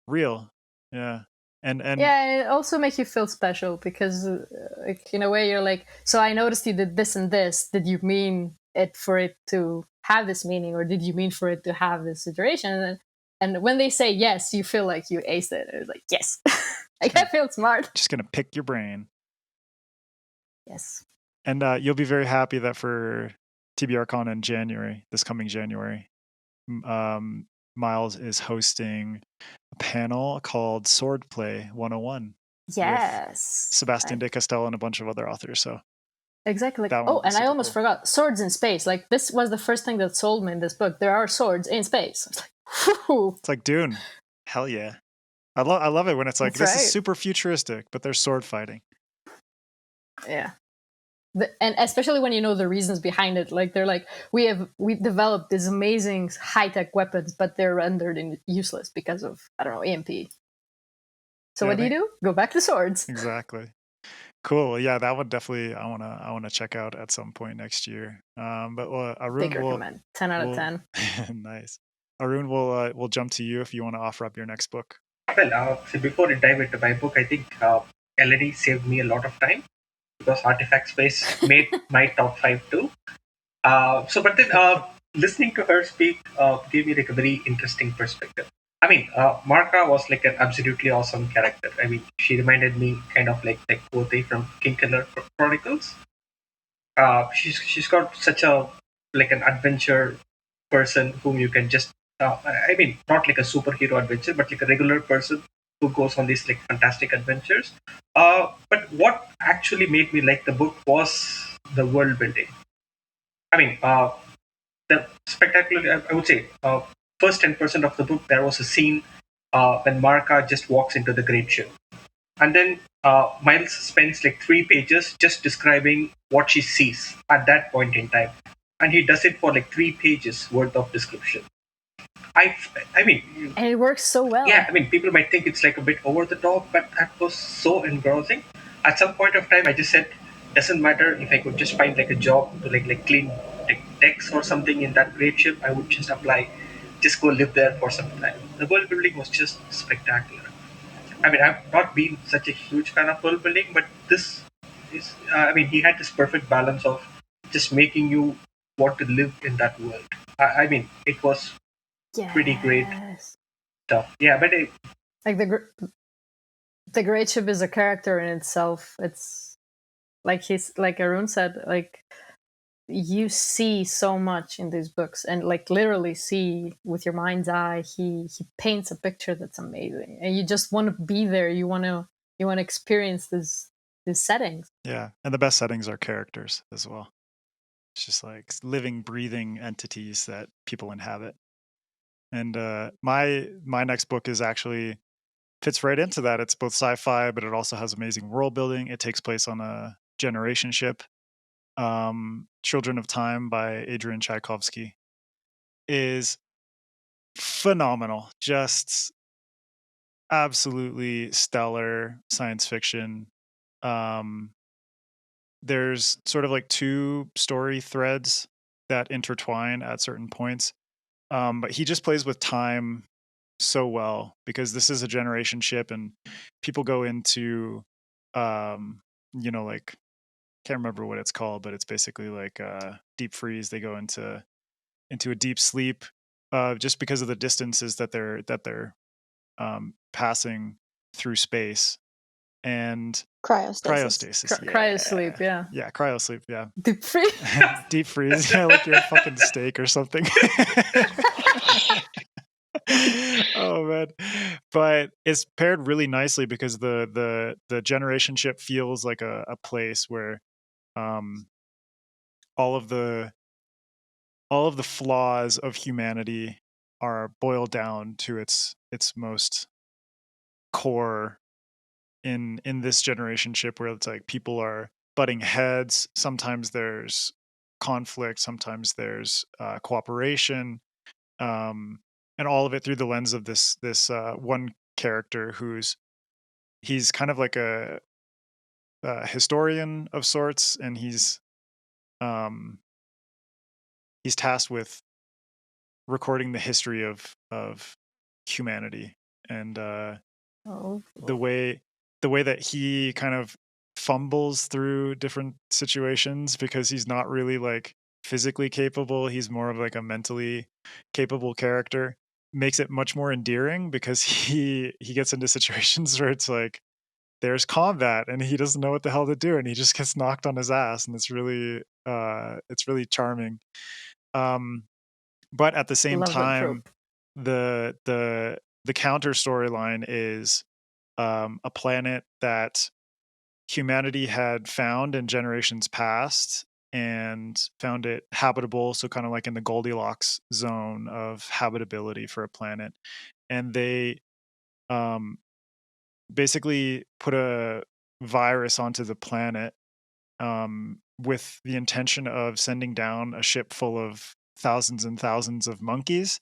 S1: real. Yeah, and
S3: yeah, it also makes you feel special because, like, in a way, you're like, so I noticed you did this and this. Did you mean it for it to have this meaning, or did you mean for it to have this iteration? And when they say yes, you feel like you aced it. It's like, yes, like I feel smart.
S1: Just gonna pick your brain.
S3: Yes.
S1: And you'll be very happy that for TBRCon in January, this coming January, Miles is hosting a panel called Swordplay 101.
S3: Yes.
S1: Sebastian de Castell and a bunch of other authors. So
S3: exactly. Oh, and I almost forgot, swords in space. Like, this was the first thing that sold me in this book. There are swords in space. It's like, whew.
S1: It's like Dune. Hell yeah. I love it when it's like, this is super futuristic, but there's sword fighting.
S3: Yeah. And especially when you know the reasons behind it. Like, they're like, we developed these amazing high-tech weapons, but they're rendered useless because of, I don't know, EMP. So what do? Go back to swords.
S1: Exactly. Cool. Yeah, that would definitely I wanna check out at some point next year. But Arun will
S3: recommend 10 out of 10.
S1: Nice. Arun will jump to you if you want to offer up your next book.
S5: Well, so before I dive into my book, I think Eleni saved me a lot of time because Artifact Space made my top 5 too. But then listening to her speak gave me like a very interesting perspective. I mean, Marka was like an absolutely awesome character. I mean, she reminded me kind of like Kote from King Killer Chronicles. She's got such a like an adventure person whom you can just I mean not like a superhero adventure but like a regular person who goes on these like fantastic adventures. But what actually made me like the book was the world building. I mean, the spectacular. I would say first 10% of the book there was a scene when Marka just walks into the great ship, and then Miles spends like 3 pages just describing what she sees at that point in time, and he does it for like 3 pages worth of description. I, I mean,
S3: And it works so well.
S5: yeah, I mean, people might think it's like a bit over the top, but that was so engrossing. At some point of time, I just said, doesn't matter if I could just find like a job to like clean like decks or something in that great ship, I would just apply, just go live there for some time. The world building was just spectacular. I mean, I've not been such a huge fan of world building, but this is, I mean, he had this perfect balance of just making you want to live in that world. I mean, it was pretty great
S3: Yes.
S5: stuff. Yeah, but
S3: Like the great ship is a character in itself. It's like Arun said, like you see so much in these books and like literally see with your mind's eye. He paints a picture that's amazing, and you just want to be there. You want to experience these settings.
S1: Yeah, and the best settings are characters as well. It's just like living, breathing entities that people inhabit. And my next book is actually fits right into that. It's both sci-fi, but it also has amazing world building. It takes place on a generation ship. Children of Time by Adrian Tchaikovsky is phenomenal. Just absolutely stellar science fiction. There's sort of like two story threads that intertwine at certain points. But he just plays with time so well because this is a generation ship and people go into like can't remember what it's called, but it's basically like deep freeze. They go into a deep sleep just because of the distances that they're passing through space. And cryostasis.
S3: Cryosleep, yeah.
S1: Yeah, cryosleep, yeah.
S3: Deep freeze.
S1: Deep freeze, yeah, like you're a fucking steak or something. Oh man. But it's paired really nicely because the generation ship feels like a place where all of the flaws of humanity are boiled down to its most core in this generation ship, where it's like people are butting heads. Sometimes there's conflict, sometimes there's cooperation, and all of it through the lens of this one character he's kind of like a historian of sorts, and he's tasked with recording the history of humanity. And the way that he kind of fumbles through different situations because he's not really like physically capable, he's more of like a mentally capable character, makes it much more endearing because he gets into situations where it's like there's combat and he doesn't know what the hell to do and he just gets knocked on his ass, and it's really charming. But at the same time, the counter storyline is a planet that humanity had found in generations past and found it habitable, so kind of like in the Goldilocks zone of habitability for a planet. And they basically put a virus onto the planet with the intention of sending down a ship full of thousands and thousands of monkeys,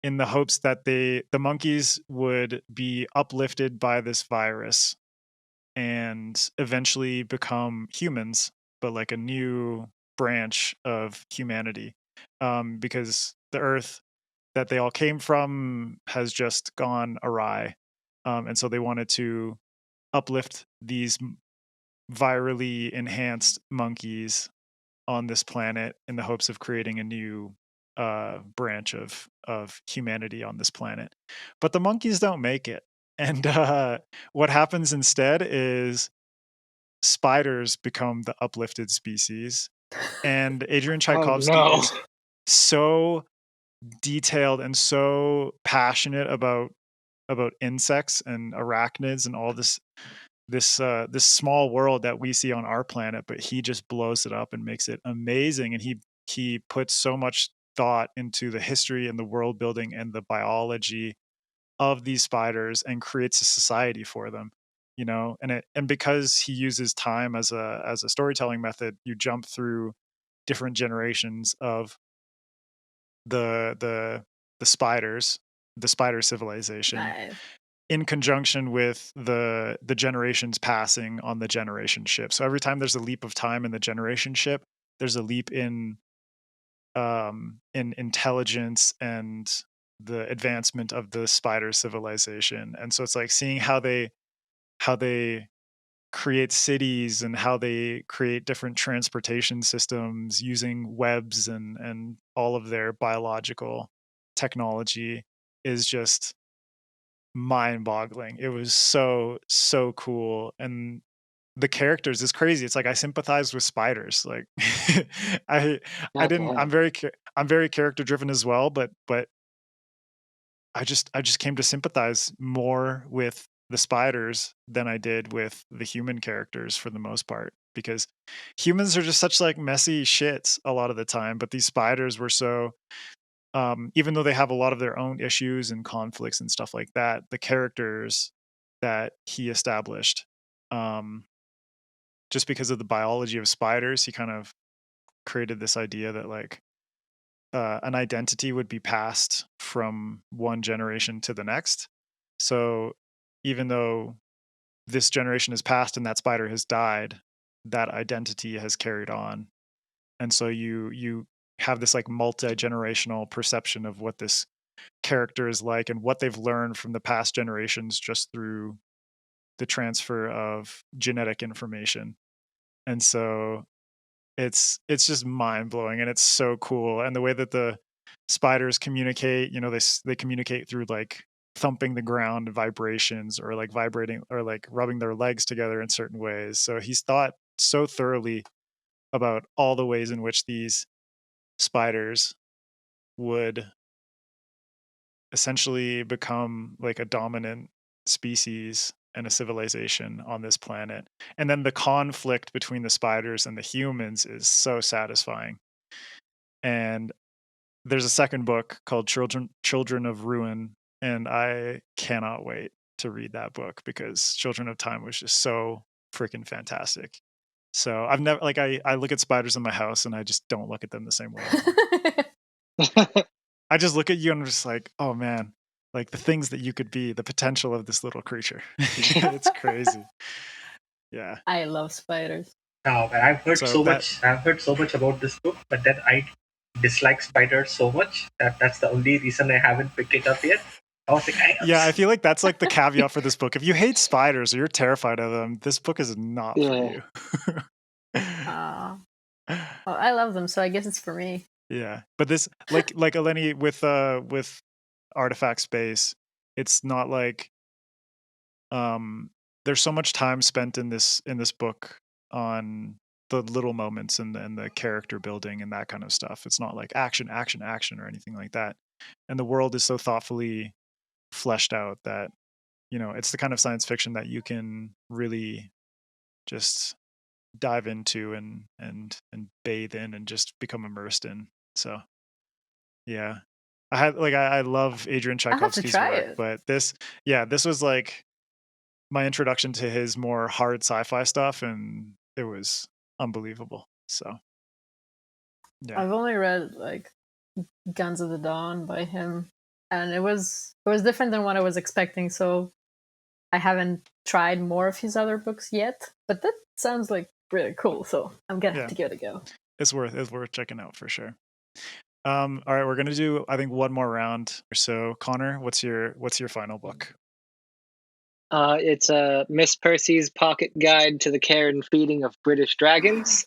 S1: in the hopes that the monkeys would be uplifted by this virus and eventually become humans, but like a new branch of humanity, because the Earth that they all came from has just gone awry, and so they wanted to uplift these virally enhanced monkeys on this planet in the hopes of creating a new branch of humanity on this planet. But the monkeys don't make it. And what happens instead is spiders become the uplifted species. And Adrian Tchaikovsky is so detailed and so passionate about insects and arachnids and all this small world that we see on our planet, but he just blows it up and makes it amazing. And he puts so much thought into the history and the world building and the biology of these spiders and creates a society for them, you know. And because he uses time as a storytelling method, you jump through different generations of the spiders, the spider civilization.
S3: Nice.
S1: In conjunction with the generations passing on the generation ship. So every time there's a leap of time in the generation ship, there's a leap in intelligence and the advancement of the spider civilization. And so it's like seeing how they create cities and how they create different transportation systems using webs and all of their biological technology is just mind-boggling. It was so cool. And the characters is crazy. It's like I sympathize with spiders. Like I didn't. I'm very character driven as well, but I just came to sympathize more with the spiders than I did with the human characters for the most part, because humans are just such like messy shits a lot of the time, but these spiders were so even though they have a lot of their own issues and conflicts and stuff like that, the characters that he established, just because of the biology of spiders, he kind of created this idea that like an identity would be passed from one generation to the next. So even though this generation has passed and that spider has died, that identity has carried on. And so you have this like multi-generational perception of what this character is like and what they've learned from the past generations just through the transfer of genetic information. And so it's just mind-blowing and it's so cool. And the way that the spiders communicate, you know, they communicate through like thumping the ground vibrations or like vibrating or like rubbing their legs together in certain ways. So he's thought so thoroughly about all the ways in which these spiders would essentially become like a dominant species and a civilization on this planet. And then the conflict between the spiders and the humans is so satisfying. And there's a second book called Children of Ruin, and I cannot wait to read that book because Children of Time was just so freaking fantastic. So I've never like I look at spiders in my house and I just don't look at them the same way anymore. I just look at you and I'm just like, oh man, like the things that you could be, the potential of this little creature. It's crazy. Yeah.
S3: I love spiders.
S5: No, but I've heard so much about this book, but then I dislike spiders so much that's the only reason I haven't picked it up yet. I was like,
S1: I feel like that's like the caveat for this book. If you hate spiders or you're terrified of them, this book is not for you.
S3: Well, I love them, so I guess it's for me.
S1: Yeah, but this like Eleni with Artifact Space, it's not like there's so much time spent in this book on the little moments and the character building and that kind of stuff. It's not like action or anything like that. And the world is so thoughtfully fleshed out that, you know, it's the kind of science fiction that you can really just dive into and bathe in and just become immersed in. So yeah, I love Adrian Tchaikovsky's work, but this was like my introduction to his more hard sci-fi stuff, and it was unbelievable. So yeah,
S3: I've only read like Guns of the Dawn by him, and it was different than what I was expecting. So I haven't tried more of his other books yet, but that sounds like really cool. So I'm gonna have to give it a go.
S1: It's worth checking out for sure. All right, we're gonna do I think one more round or so. Connor, what's your final book?
S4: It's Miss Percy's Pocket Guide to the Care and Feeding of British Dragons.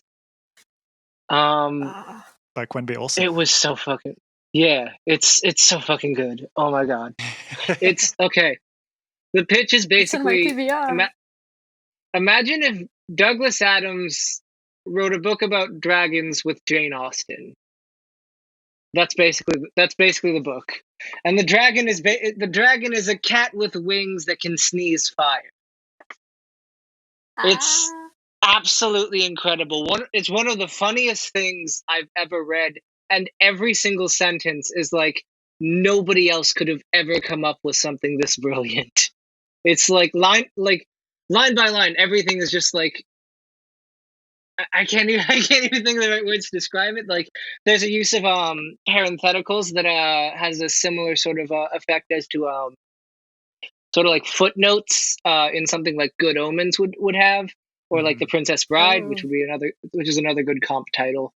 S1: By Quenbe Olsen.
S4: It was so fucking. Yeah, it's so fucking good. Oh my god. It's okay. The pitch is
S3: It's in my
S4: basically
S3: TBR.
S4: imagine if Douglas Adams wrote a book about dragons with Jane Austen. That's basically the book. And the dragon is a cat with wings that can sneeze fire. It's absolutely incredible. It's one of the funniest things I've ever read, and every single sentence is like nobody else could have ever come up with something this brilliant. It's like line by line, everything is just like I can't even think of the right words to describe it. Like there's a use of parentheticals that has a similar sort of effect as to sort of like footnotes in something like Good Omens would have, or like The Princess Bride, which is another good comp title.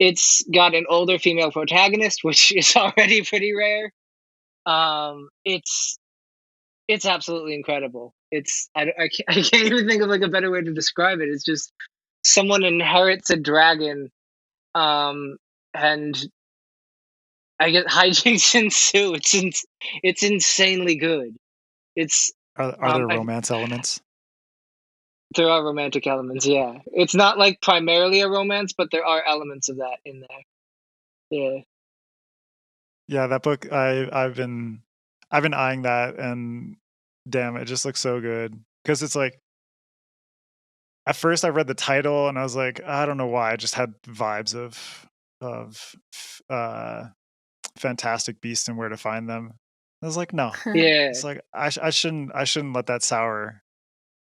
S4: It's got an older female protagonist, which is already pretty rare. It's absolutely incredible. I can't even think of like a better way to describe it. It's just someone inherits a dragon, and I get hijinks ensue. It's insanely good. It's
S1: Are there romance elements?
S4: there are romantic elements. Yeah, it's not like primarily a romance, but there are elements of that in there. Yeah.
S1: Yeah, that book I've been eyeing that, and damn, it just looks so good. Because it's like at first I read the title and I was like, I don't know why, I just had vibes of Fantastic Beasts and Where to Find Them. I was like, no.
S4: Yeah.
S1: It's like I shouldn't let that sour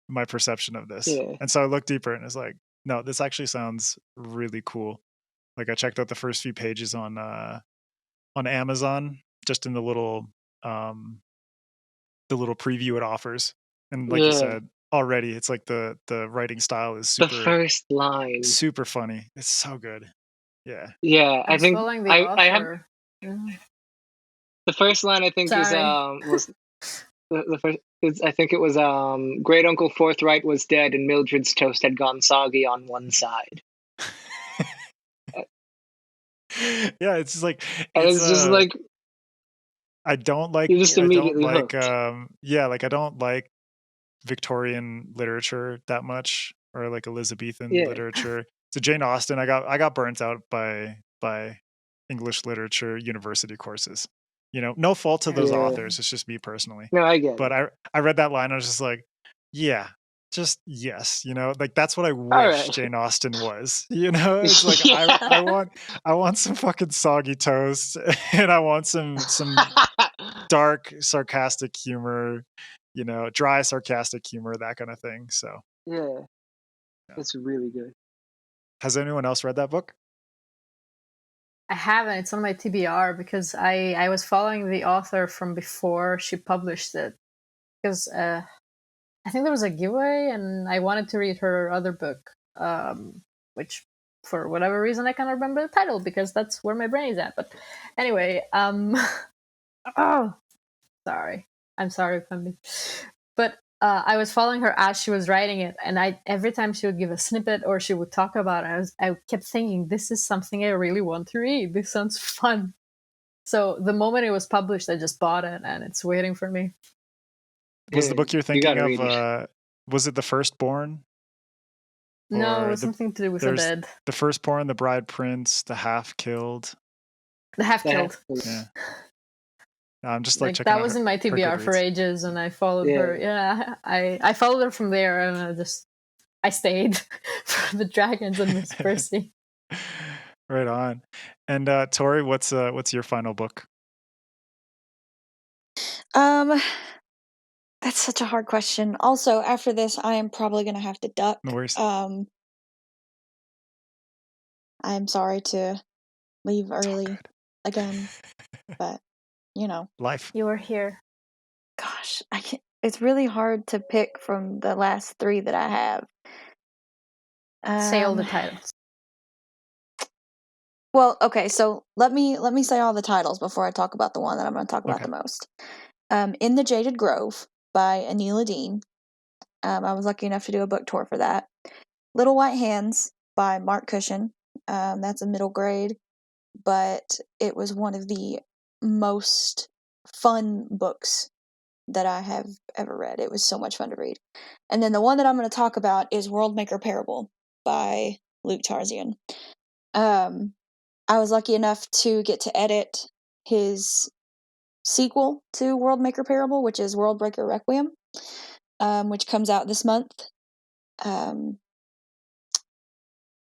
S1: my perception of this.
S4: Yeah.
S1: And so I looked deeper and it's like, no, this actually sounds really cool. Like I checked out the first few pages on Amazon, just in the little preview it offers. And like you
S4: Yeah.
S1: said, already it's like the writing style is
S4: The first line.
S1: super funny. It's so good. Yeah.
S4: Yeah, I
S3: was
S4: think
S3: following the
S4: I have
S3: author.
S4: the first line. I think
S3: Sorry.
S4: was the first. I think it was Great Uncle Forthright was dead and Mildred's toast had gone soggy on one side.
S1: Yeah, it's just like
S4: And it's just like
S1: I don't like
S4: you're just immediately
S1: like
S4: hooked.
S1: yeah, like I don't like Victorian literature that much, or like Elizabethan
S4: Yeah.
S1: literature. So Jane Austen, I got burnt out by English literature university courses. You know, no fault to those
S4: Yeah.
S1: authors. It's just me personally.
S4: No, I get
S1: But
S4: it.
S1: I read that line, I was just like, yeah, just yes, you know, like that's what I wish
S4: right.
S1: Jane Austen was. You know, it's like
S4: Yeah.
S1: I want some fucking soggy toast, and I want some dark sarcastic humor, you know, dry sarcastic humor, that kind of thing. So
S4: Yeah. It's really good.
S1: has anyone else read that book?
S3: I haven't. It's on my TBR because I was following the author from before she published it, because I think there was a giveaway and I wanted to read her other book, which for whatever reason I can't remember the title because that's where my brain is at. But anyway, oh, sorry. I'm sorry, Pemby. But I was following her as she was writing it, and every time she would give a snippet or she would talk about it, I kept thinking, this is something I really want to read. This sounds fun. So the moment it was published, I just bought it, and it's waiting for me.
S1: Was the book you're thinking
S4: gotta
S1: of
S4: read it.
S1: Was it The Firstborn?
S3: No,
S1: Or
S3: it was something to do with the
S1: there's
S3: dead.
S1: The Firstborn, The Bride Prince, The Half Killed.
S3: The Half Killed.
S1: Yeah. No, I'm just like
S3: Like
S1: checking
S3: that
S1: out
S3: was in my
S1: her
S3: TBR for
S1: Goodreads.
S3: ages, and I followed her. Yeah, I followed her from there, and I stayed for the dragons and Miss Percy.
S1: Right on. And Tori, what's your final book?
S2: That's such a hard question. Also, after this, I am probably gonna have to duck.
S1: No worries.
S2: I'm sorry to leave early again, but you know,
S1: life.
S3: You were here.
S2: Gosh, I can't. It's really hard to pick from the last 3 that I have.
S3: Say all the titles.
S2: Well, okay, so let me say all the titles before I talk about the one that I'm going to talk about the most. In the Jaded Grove by Anila Dean. I was lucky enough to do a book tour for that. Little White Hands by Mark Cushion. That's a middle grade. but it was one of the most fun books that I have ever read. It was so much fun to read. And then the one that I'm going to talk about is World Maker Parable by Luke Tarzian. I was lucky enough to get to edit his sequel to World Maker Parable, which is World Breaker Requiem, which comes out this month.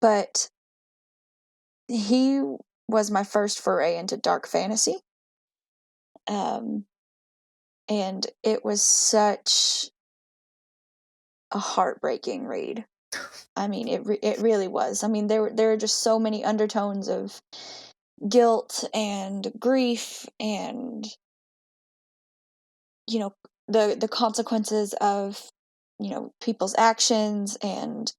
S2: But he was my first foray into dark fantasy. And it was such a heartbreaking read. I mean, it really was. I mean, there are just so many undertones of guilt and grief and, you know, the consequences of, you know, people's actions and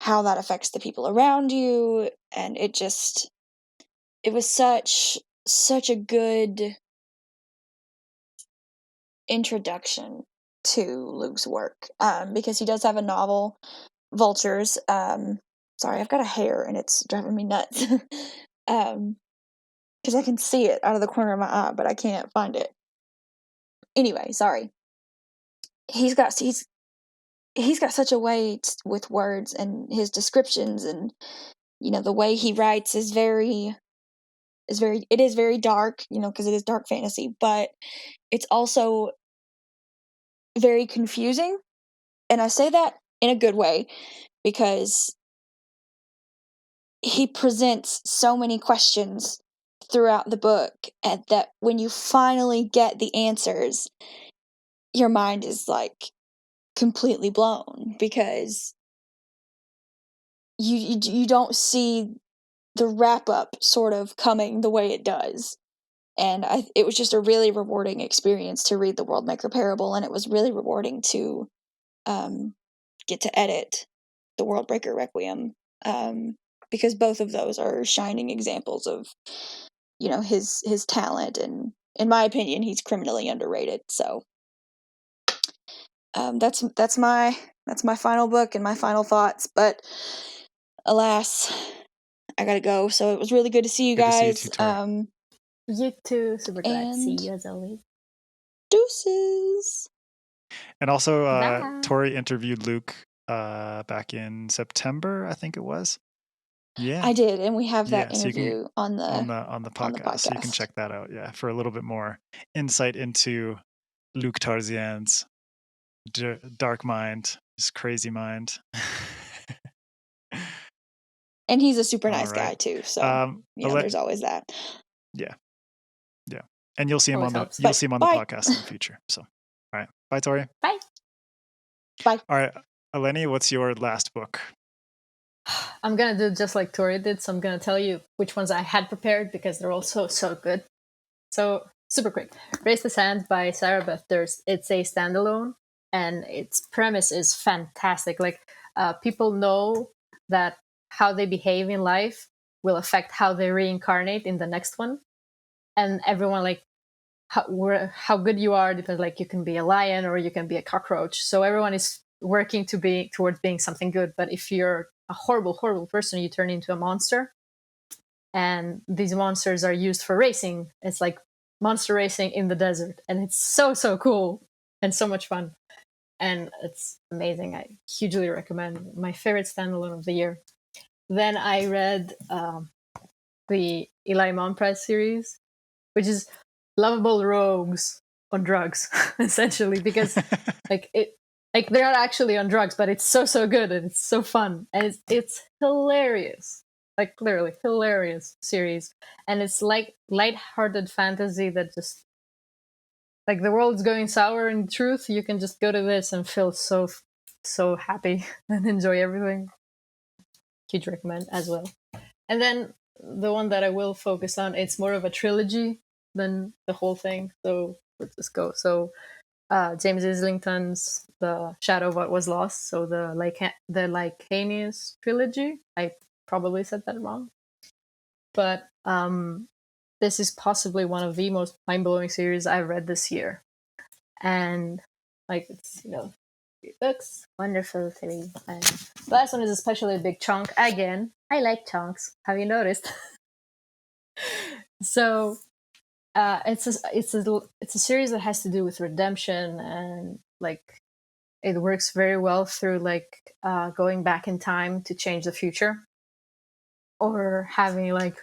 S2: how that affects the people around you. And it was such a good introduction to Luke's work, because he does have a novel, Vultures. Sorry, I've got a hair and it's driving me nuts. Because I can see it out of the corner of my eye, but I can't find it. Anyway, sorry. He's got such a way with words, and his descriptions, and, you know, the way he writes is very dark, you know, because it is dark fantasy, but it's also very confusing. And I say that in a good way, because he presents so many questions throughout the book, and that when you finally get the answers, your mind is like completely blown, because you don't see the wrap up sort of coming the way it does. And it was just a really rewarding experience to read the World Maker Parable, and it was really rewarding to get to edit the World Breaker Requiem, because both of those are shining examples of, you know, his talent, and in my opinion, he's criminally underrated. So that's my final book and my final thoughts. But alas, I gotta go. So it was really good to see you
S1: Good to see you
S2: guys.
S1: too, Tori.
S3: You too. Super glad to see
S2: And
S3: you as always.
S2: deuces.
S1: And also,
S3: Bye.
S1: Tori interviewed Luke back in September, I think it was. Yeah,
S2: I did, and we have that
S1: yeah. So you can
S2: interview on the
S1: podcast, so you can check that out. Yeah, for a little bit more insight into Luke Tarzian's dark mind, his crazy mind.
S2: And he's a super nice
S1: All
S2: guy
S1: right.
S2: too. So you know, there's always that.
S1: Yeah, yeah. And you'll see him
S3: Always
S1: on
S3: helps.
S1: the you'll see him on the
S2: Bye.
S1: podcast in the future. So, all right, bye, Tori.
S3: Bye.
S2: Bye.
S1: All right, Eleni, what's your last book?
S3: I'm gonna do just like Tori did, so I'm gonna tell you which ones I had prepared because they're all so good. So super quick. Raise the Sand by Sarah Beth Durst. It's a standalone, and its premise is fantastic. Like, people know that how they behave in life will affect how they reincarnate in the next one, and everyone, like, how good you are depends. Like, you can be a lion or you can be a cockroach. So everyone is working towards being something good. But if you're a horrible person, you turn into a monster. And these monsters are used for racing. It's like monster racing in the desert, and it's so cool and so much fun, and it's amazing. I hugely recommend. My favorite standalone of the year. Then I read the Eli Monpress series, which is lovable rogues on drugs, essentially, because like they're not actually on drugs, but it's so good and it's so fun, and it's hilarious. Like, clearly hilarious series, and it's like light-hearted fantasy that just, like, the world's going sour in truth, you can just go to this and feel so happy and enjoy everything. Huge recommend as well. And then the one that I will focus on, it's more of a trilogy than the whole thing, so let's just go. So James Islington's The Shadow of What Was Lost, so the Lycaenius trilogy. I probably said that wrong, but this is possibly one of the most mind-blowing series I've read this year, and like, it's, you know, it looks wonderful to me. And the last one is especially a big chunk. Again, I like chunks. Have you noticed? So it's a series that has to do with redemption, and like it works very well through like going back in time to change the future, or having like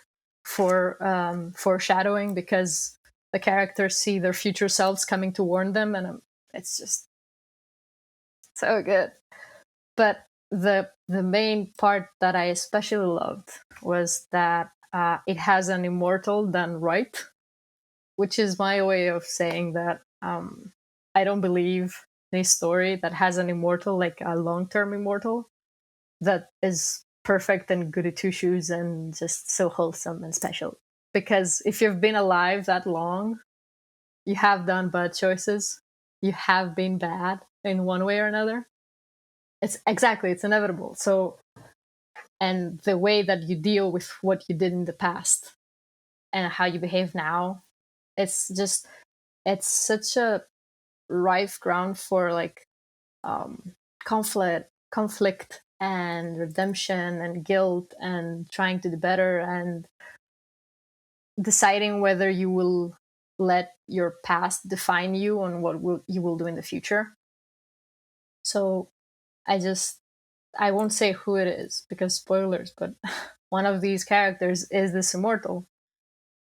S3: foreshadowing, because the characters see their future selves coming to warn them, and it's just so good. But the main part that I especially loved was that it has an immortal done right, which is my way of saying that I don't believe in a story that has an immortal, like a long-term immortal, that is perfect and goody two-shoes and just so wholesome and special. Because if you've been alive that long, you have done bad choices. You have been bad in one way or another. It's inevitable. So, and the way that you deal with what you did in the past and how you behave now, it's such a rife ground for like conflict and redemption and guilt and trying to do better and deciding whether you will let your past define you on what you will do in the future. So I won't say who it is because spoilers, but one of these characters is this immortal,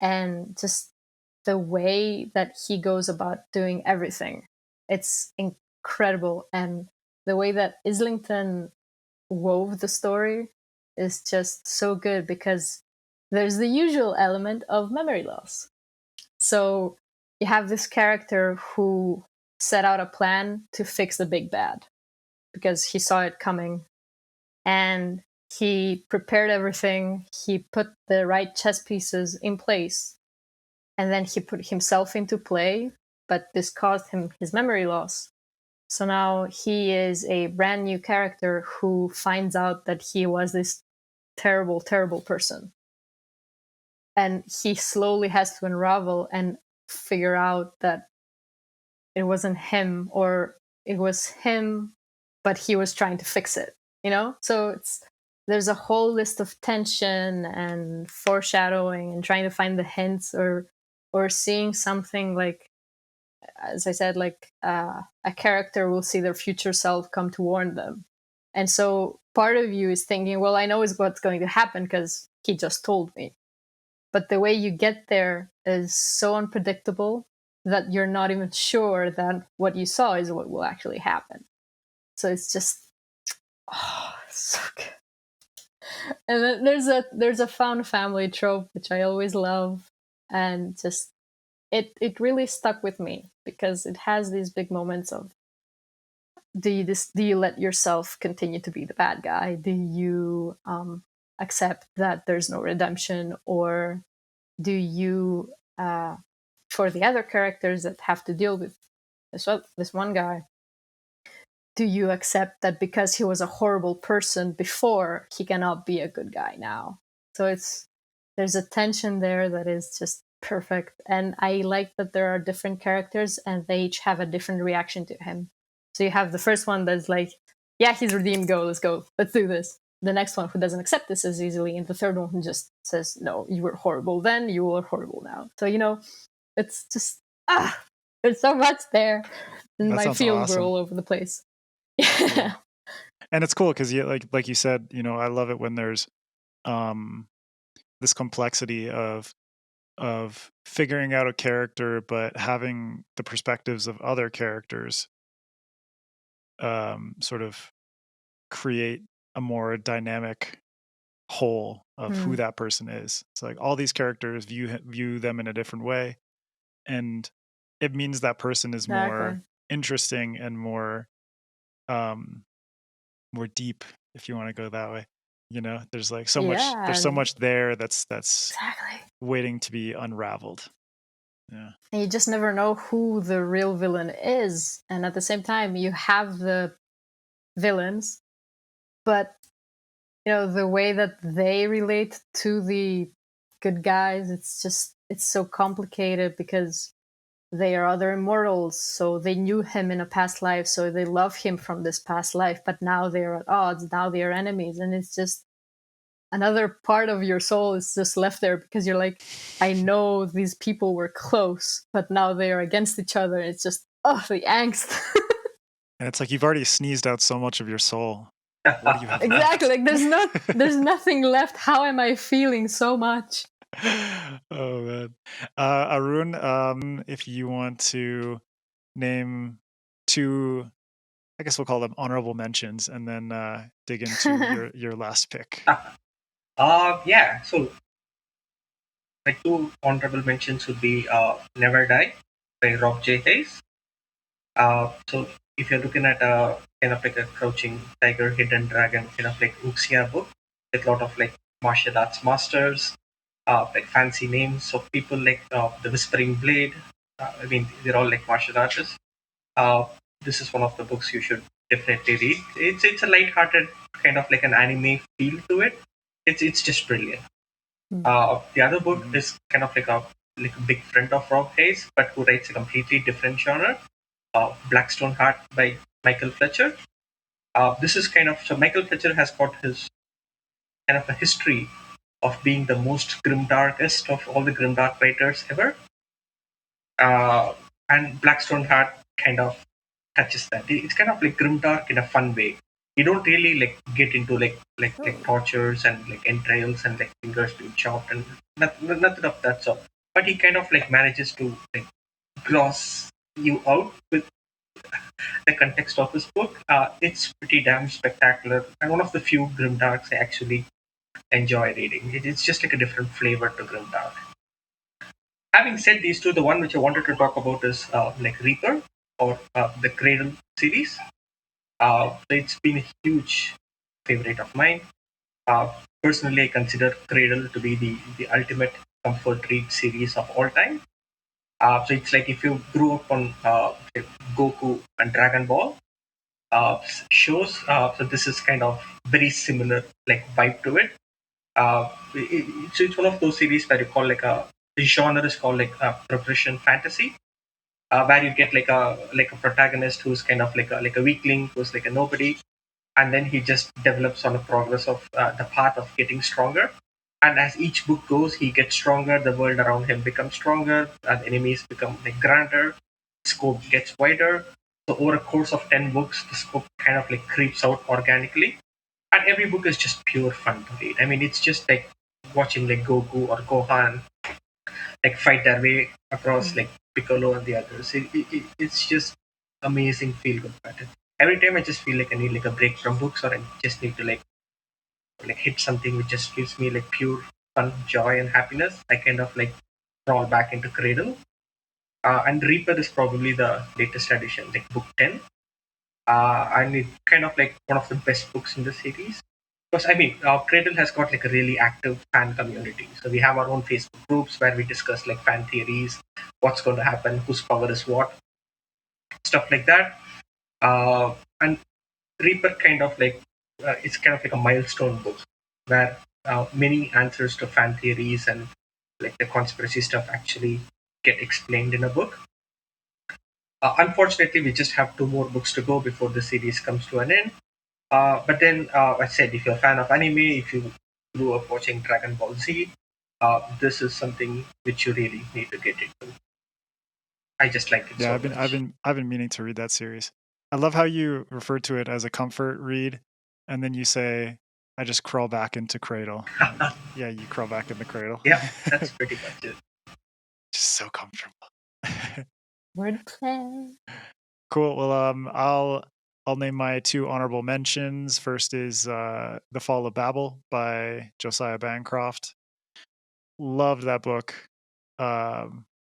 S3: and just the way that he goes about doing everything, it's incredible. And the way that Islington wove the story is just so good, because there's the usual element of memory loss. So you have this character who set out a plan to fix the big bad because he saw it coming, and he prepared everything. He put the right chess pieces in place, and then he put himself into play, but this caused him his memory loss. So now he is a brand new character who finds out that he was this terrible, terrible person. And he slowly has to unravel and figure out that it wasn't him, or it was him, but he was trying to fix it, you know? So there's a whole list of tension and foreshadowing and trying to find the hints, or seeing something like, as I said, like a character will see their future self come to warn them. And so part of you is thinking, well, I know what's going to happen because he just told me. But the way you get there is so unpredictable that you're not even sure that what you saw is what will actually happen. So it's just, so good. And then there's a found family trope, which I always love. And just, it really stuck with me because it has these big moments of, do you let yourself continue to be the bad guy? Do you accept that there's no redemption? Or do you, for the other characters that have to deal with this one guy, do you accept that because he was a horrible person before, he cannot be a good guy now? So there's a tension there that is just perfect. And I like that there are different characters and they each have a different reaction to him. So you have the first one that's like, yeah, he's redeemed, let's go, let's do this. The next one who doesn't accept this as easily, and the third one who just says, no, you were horrible then, you are horrible now. So, it's just, there's so much there. And my feelings were all over the place. Yeah.
S1: And it's cool because like you said, I love it when there's this complexity of figuring out a character, but having the perspectives of other characters sort of create a more dynamic whole of who that person is. It's like all these characters view them in a different way, and it means that person is more interesting and more deep, if you want to go that way. There's like so much, there's so much there that's waiting to be unraveled. Yeah.
S3: And you just never know who the real villain is. And at the same time, you have the villains, but the way that they relate to the good guys, it's so complicated because they are other immortals, so they knew him in a past life, so they love him from this past life, but now they're at odds, now they're enemies, and it's just, another part of your soul is just left there because you're like, I know these people were close, but now they are against each other. It's just, the angst.
S1: And it's like you've already sneezed out so much of your soul. What do you have
S3: exactly.
S1: left?
S3: Like there's nothing left. How am I feeling so much?
S1: Oh man. Arun, if you want to name two, I guess we'll call them honorable mentions, and then dig into your last pick.
S5: Yeah. So my two honorable mentions would be Never Die by Rob J. Hayes. So if you're looking at a kind of like a Crouching Tiger, Hidden Dragon kind of like Wuxia book with a lot of like martial arts masters, like fancy names of people like the Whispering Blade. I mean, they're all like martial artists. This is one of the books you should definitely read. It's a light-hearted kind of like an anime feel to it. It's just brilliant. The other book is kind of like a big friend of Rob Hayes, but who writes a completely different genre. Blackstone Heart by Michael Fletcher. This is kind of so Michael Fletcher has got his kind of a history of being the most grimdarkest of all the grimdark writers ever. And Blackstone Heart kind of touches that. It's kind of like grimdark in a fun way. You don't really like get into like tortures and like entrails and like fingers being chopped and nothing of that sort. But he kind of like manages to like gross you out with the context of this book. It's pretty damn spectacular and one of the few grimdarks I actually enjoy reading. It's just like a different flavor to grimdark. Having said these two, the one which I wanted to talk about is like Reaper or the Cradle series. It's been a huge favorite of mine. Personally, I consider Cradle to be the ultimate comfort read series of all time. So it's like if you grew up on Goku and Dragon Ball shows, so this is kind of very similar like vibe to it. So it's one of those series where you call like the genre is called like progression fantasy, where you get like a protagonist who's kind of like a weakling who's like a nobody, and then he just develops on the progress of the path of getting stronger. And as each book goes, he gets stronger. The world around him becomes stronger, and enemies become like grander. Scope gets wider. So over a course of 10 books, the scope kind of like creeps out organically, and every book is just pure fun to read. I mean, it's just like watching like Goku or Gohan like fight their way across like Piccolo and the others. It's just amazing feel good pattern. Every time I just feel like I need like a break from books, or I just need to like hit something which just gives me like pure fun, joy, and happiness. I kind of like crawl back into Cradle. And Reaper is probably the latest edition, like book 10. And it's kind of like one of the best books in the series. Because I mean, Cradle has got like a really active fan community. So we have our own Facebook groups where we discuss like fan theories, what's going to happen, whose power is what, stuff like that. And Reaper kind of like it's kind of like a milestone book where many answers to fan theories and like the conspiracy stuff actually get explained in a book. Unfortunately, we just have 2 more books to go before the series comes to an end. But then, I said, if you're a fan of anime, if you grew up watching Dragon Ball Z, this is something which you really need to get into. I just like it so much.
S1: I've been meaning to read that series. I love how you refer to it as a comfort read, and then you say, "I just crawl back into Cradle." Yeah, you crawl back in the cradle.
S5: Yeah, that's pretty much it.
S1: Just so comfortable.
S3: Wordplay.
S1: Cool. Well, I'll name my 2 honorable mentions. First is The Fall of Babel by Josiah Bancroft. Loved that book.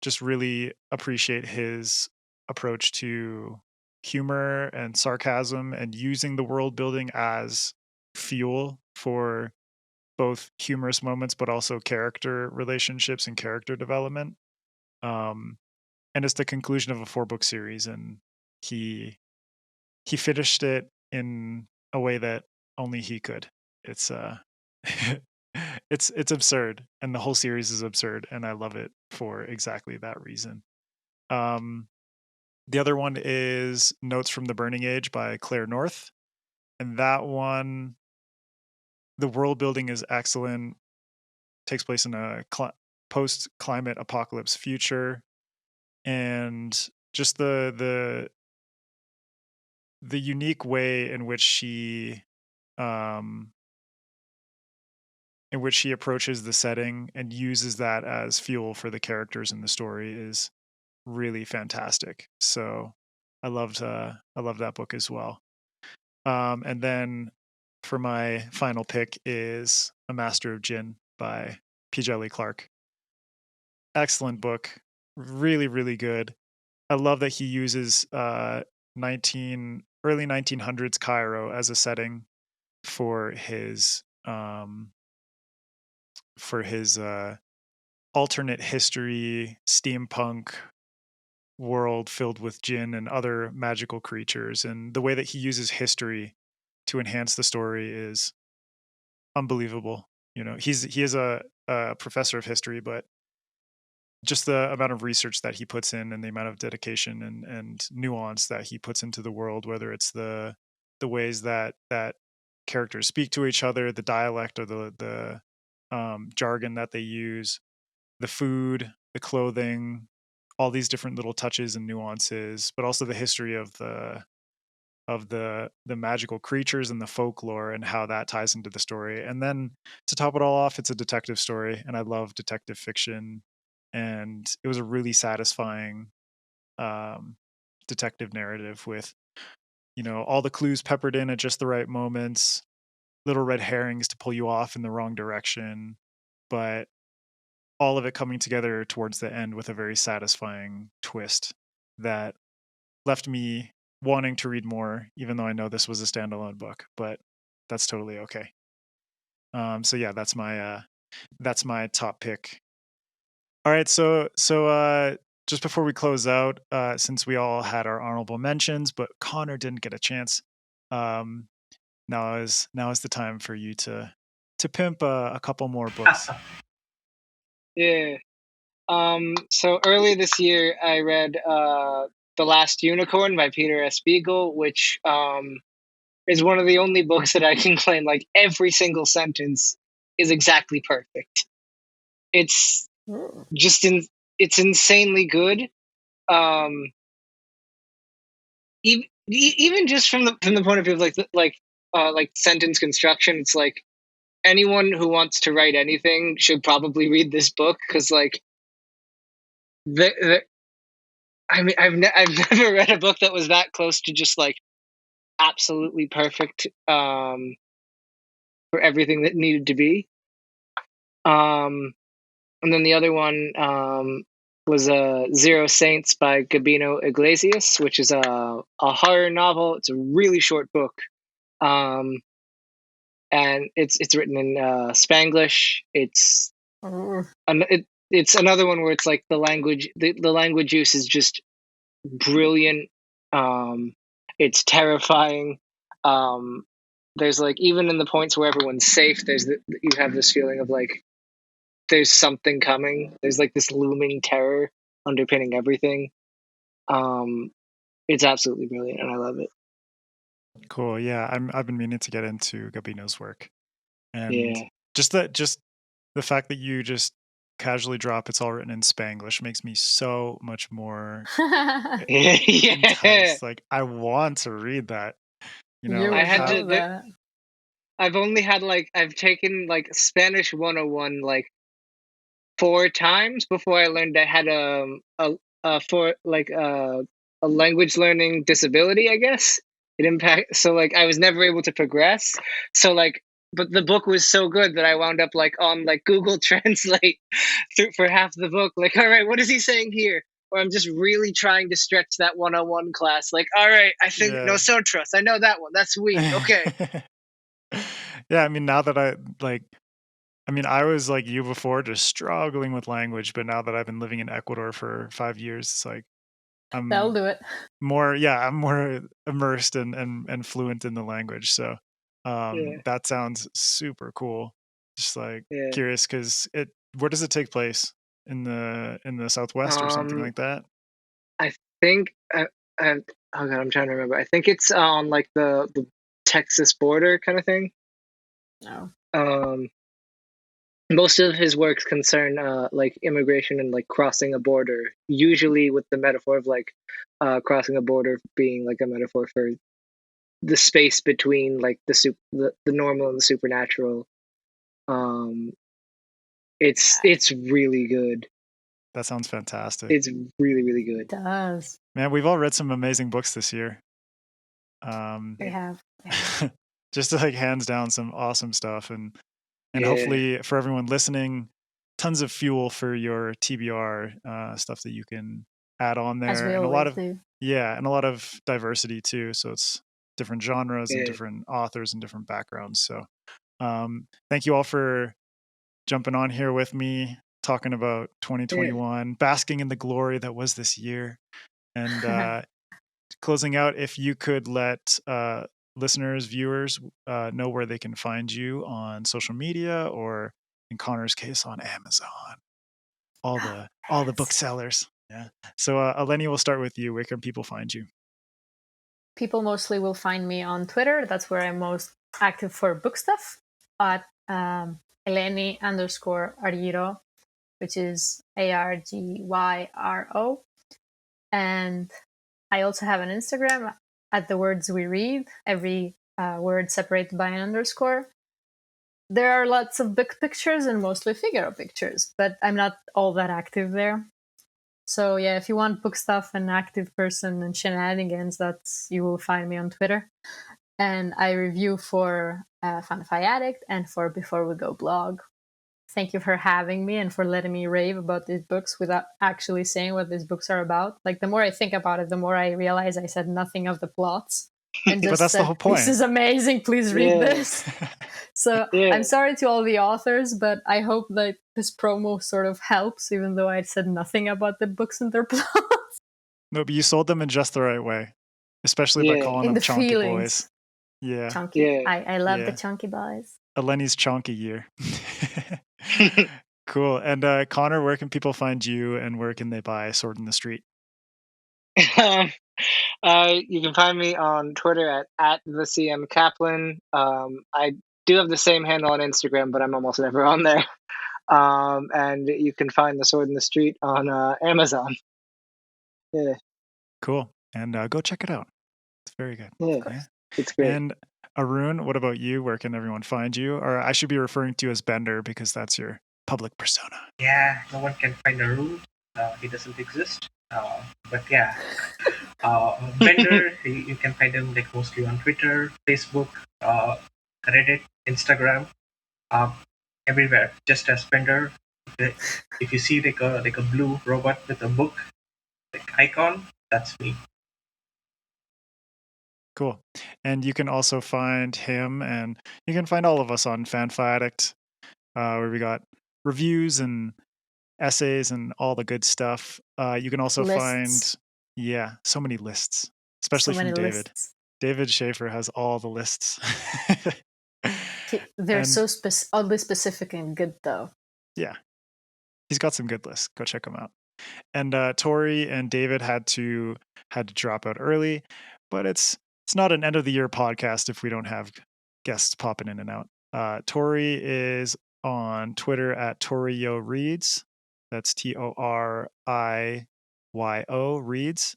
S1: Just really appreciate his approach to humor and sarcasm and using the world building as fuel for both humorous moments but also character relationships and character development. And it's the conclusion of a 4-book series, and he finished it in a way that only he could. It's it's absurd, and the whole series is absurd, and I love it for exactly that reason. The other one is Notes from the Burning Age by Claire North, and that one the world building is excellent. Takes place in a post-climate apocalypse future, and just the unique way in which she approaches the setting and uses that as fuel for the characters in the story is really fantastic. So I loved that book as well. And then for my final pick is A Master of Jinn by P.J. Lee Clark. Excellent book, really, really good. I love that he uses early 1900s Cairo as a setting for his alternate history steampunk world filled with jinn and other magical creatures, and the way that he uses history to enhance the story is unbelievable. He is a professor of history, but just the amount of research that he puts in and the amount of dedication and nuance that he puts into the world, whether it's the ways that characters speak to each other, the dialect or the jargon that they use, the food, the clothing, all these different little touches and nuances, but also the history of the magical creatures and the folklore and how that ties into the story. And then to top it all off, it's a detective story, and I love detective fiction, and it was a really satisfying detective narrative with all the clues peppered in at just the right moments, little red herrings to pull you off in the wrong direction, but all of it coming together towards the end with a very satisfying twist that left me wanting to read more, even though I know this was a standalone book, but that's totally okay. So yeah, that's my top pick. All right, so just before we close out, since we all had our honorable mentions, but Connor didn't get a chance, now is the time for you to pimp a couple more books.
S4: Yeah. So earlier this year, I read The Last Unicorn by Peter S. Beagle, which is one of the only books that I can claim like every single sentence is exactly perfect. It's just it's insanely good. Even just from the point of view of like sentence construction, it's like anyone who wants to write anything should probably read this book, because like I mean, I've never read a book that was that close to just like absolutely perfect for everything that needed to be. And then the other one was Zero Saints by Gabino Iglesias, which is a horror novel. It's a really short book, and it's written in Spanglish. It's another one where it's like the language use is just brilliant. It's terrifying. There's like, even in the points where everyone's safe, you have this feeling of like there's something coming. There's like this looming terror underpinning everything. It's absolutely brilliant, and I love it.
S1: Cool. Yeah, I've been meaning to get into Gabino's work, and
S4: Yeah.
S1: just the fact that you just casually drop it's all written in Spanglish makes me so much more enticed. Like, I want to read that.
S4: I had to. I've taken like Spanish 101 like 4 times before I learned I had a language learning disability, I guess. So like I was never able to progress. So like, but the book was so good that I wound up like on like Google Translate for half the book. Like, all right, what is he saying here? Or I'm just really trying to stretch that 101 class. Like, all right, I think nosotros. I know that one. That's weak. Okay.
S1: Yeah, I mean, now that I was like you before, just struggling with language, but now that I've been living in Ecuador for 5 years, it's like
S3: That'll do it.
S1: I'm more immersed and fluent in the language. So that sounds super cool. Just like curious, because where does it take place? In the Southwest or something like that?
S4: I think oh god, I'm trying to remember. I think it's on like the Texas border kind of thing.
S3: No.
S4: most of his works concern like immigration and like crossing a border, usually with the metaphor of like crossing a border being like a metaphor for the space between like the normal and the supernatural. It's really good.
S1: That sounds fantastic.
S4: It's really, really good.
S3: It does.
S1: Man, we've all read some amazing books this year.
S3: We have.
S1: Just like hands down some awesome stuff, and
S4: Yeah.
S1: hopefully for everyone listening, tons of fuel for your TBR stuff that you can add on there,
S3: As we
S1: and a lot of
S3: always do.
S1: and a lot of diversity too. So it's different genres and
S4: Yeah.
S1: different authors and different backgrounds. So thank you all for jumping on here with me, talking about 2021, basking in the glory that was this year, and closing out. If you could let listeners, viewers know where they can find you on social media, or in Connor's case on Amazon, all the booksellers. Yeah. So Eleni, we'll start with you. Where can people find you?
S3: People mostly will find me on Twitter. That's where I'm most active for book stuff, at Eleni _Argyró, which is ARGYRO. And I also have an Instagram at the words we read, every word separated by an underscore. There are lots of book pictures and mostly Figaro pictures, but I'm not all that active there. So yeah, if you want book stuff and active person and shenanigans, you will find me on Twitter. And I review for FanFiAddict and for Before We Go blog. Thank you for having me and for letting me rave about these books without actually saying what these books are about. Like, the more I think about it, the more I realize I said nothing of the plots. And just
S1: But that's the whole point.
S3: This is amazing. Please read this. So I'm sorry to all the authors, but I hope that this promo sort of helps, even though I said nothing about the books and their plots.
S1: No, but you sold them in just the right way, especially by calling
S3: In
S1: them
S3: the
S1: chunky
S3: feelings.
S1: boys. Yeah.
S3: Chunky.
S4: Yeah.
S3: I love the chunky boys.
S1: Eleni's chunky year. Cool. And Connor, where can people find you, and where can they buy Sword in the Street?
S4: You can find me on Twitter at the M Kaplan. I do have the same handle on Instagram, but I'm almost never on there. And you can find The Sword in the Street on Amazon. Yeah.
S1: Cool. And go check it out. It's very good.
S4: Yeah. It's great.
S1: And Arun, what about you? Where can everyone find you? Or I should be referring to you as Bender because that's your public persona.
S5: Yeah, no one can find Arun. He doesn't exist. But yeah, Bender, you can find him like mostly on Twitter, Facebook, Reddit, Instagram, everywhere. Just as Bender. If you see like a blue robot with a book like icon, that's me.
S1: Cool. And you can also find him, and you can find all of us on FanFiAddict, where we got reviews and essays and all the good stuff. You can also find, so many lists, especially from David.
S3: Lists.
S1: David Schaefer has all the lists.
S3: They're so oddly specific and good, though.
S1: Yeah. He's got some good lists. Go check them out. And Tori and David had to drop out early, but it's not an end of the year podcast if we don't have guests popping in and out. Tori is on Twitter at Toriyo Reads. That's TORIYO Reads.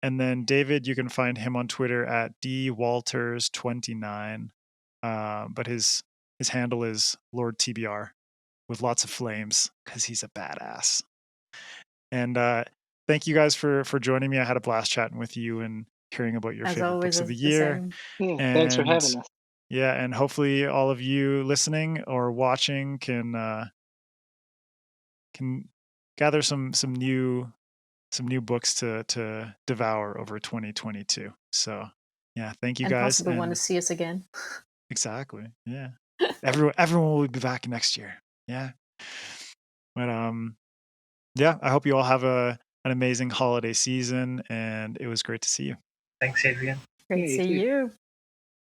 S1: And then David, you can find him on Twitter at DWalters29. But his handle is Lord TBR with lots of flames because he's a badass. And thank you guys for joining me. I had a blast chatting with you and hearing about your favorite books of the year.
S4: Thanks for having us.
S1: Yeah, and hopefully all of you listening or watching can gather some new books to devour over 2022. So yeah, thank you guys.
S3: Possibly want to see us again.
S1: Exactly. Yeah. Everyone will be back next year. Yeah. But yeah, I hope you all have an amazing holiday season, and it was great to see you.
S5: Thanks, Adrian.
S3: Great to see you.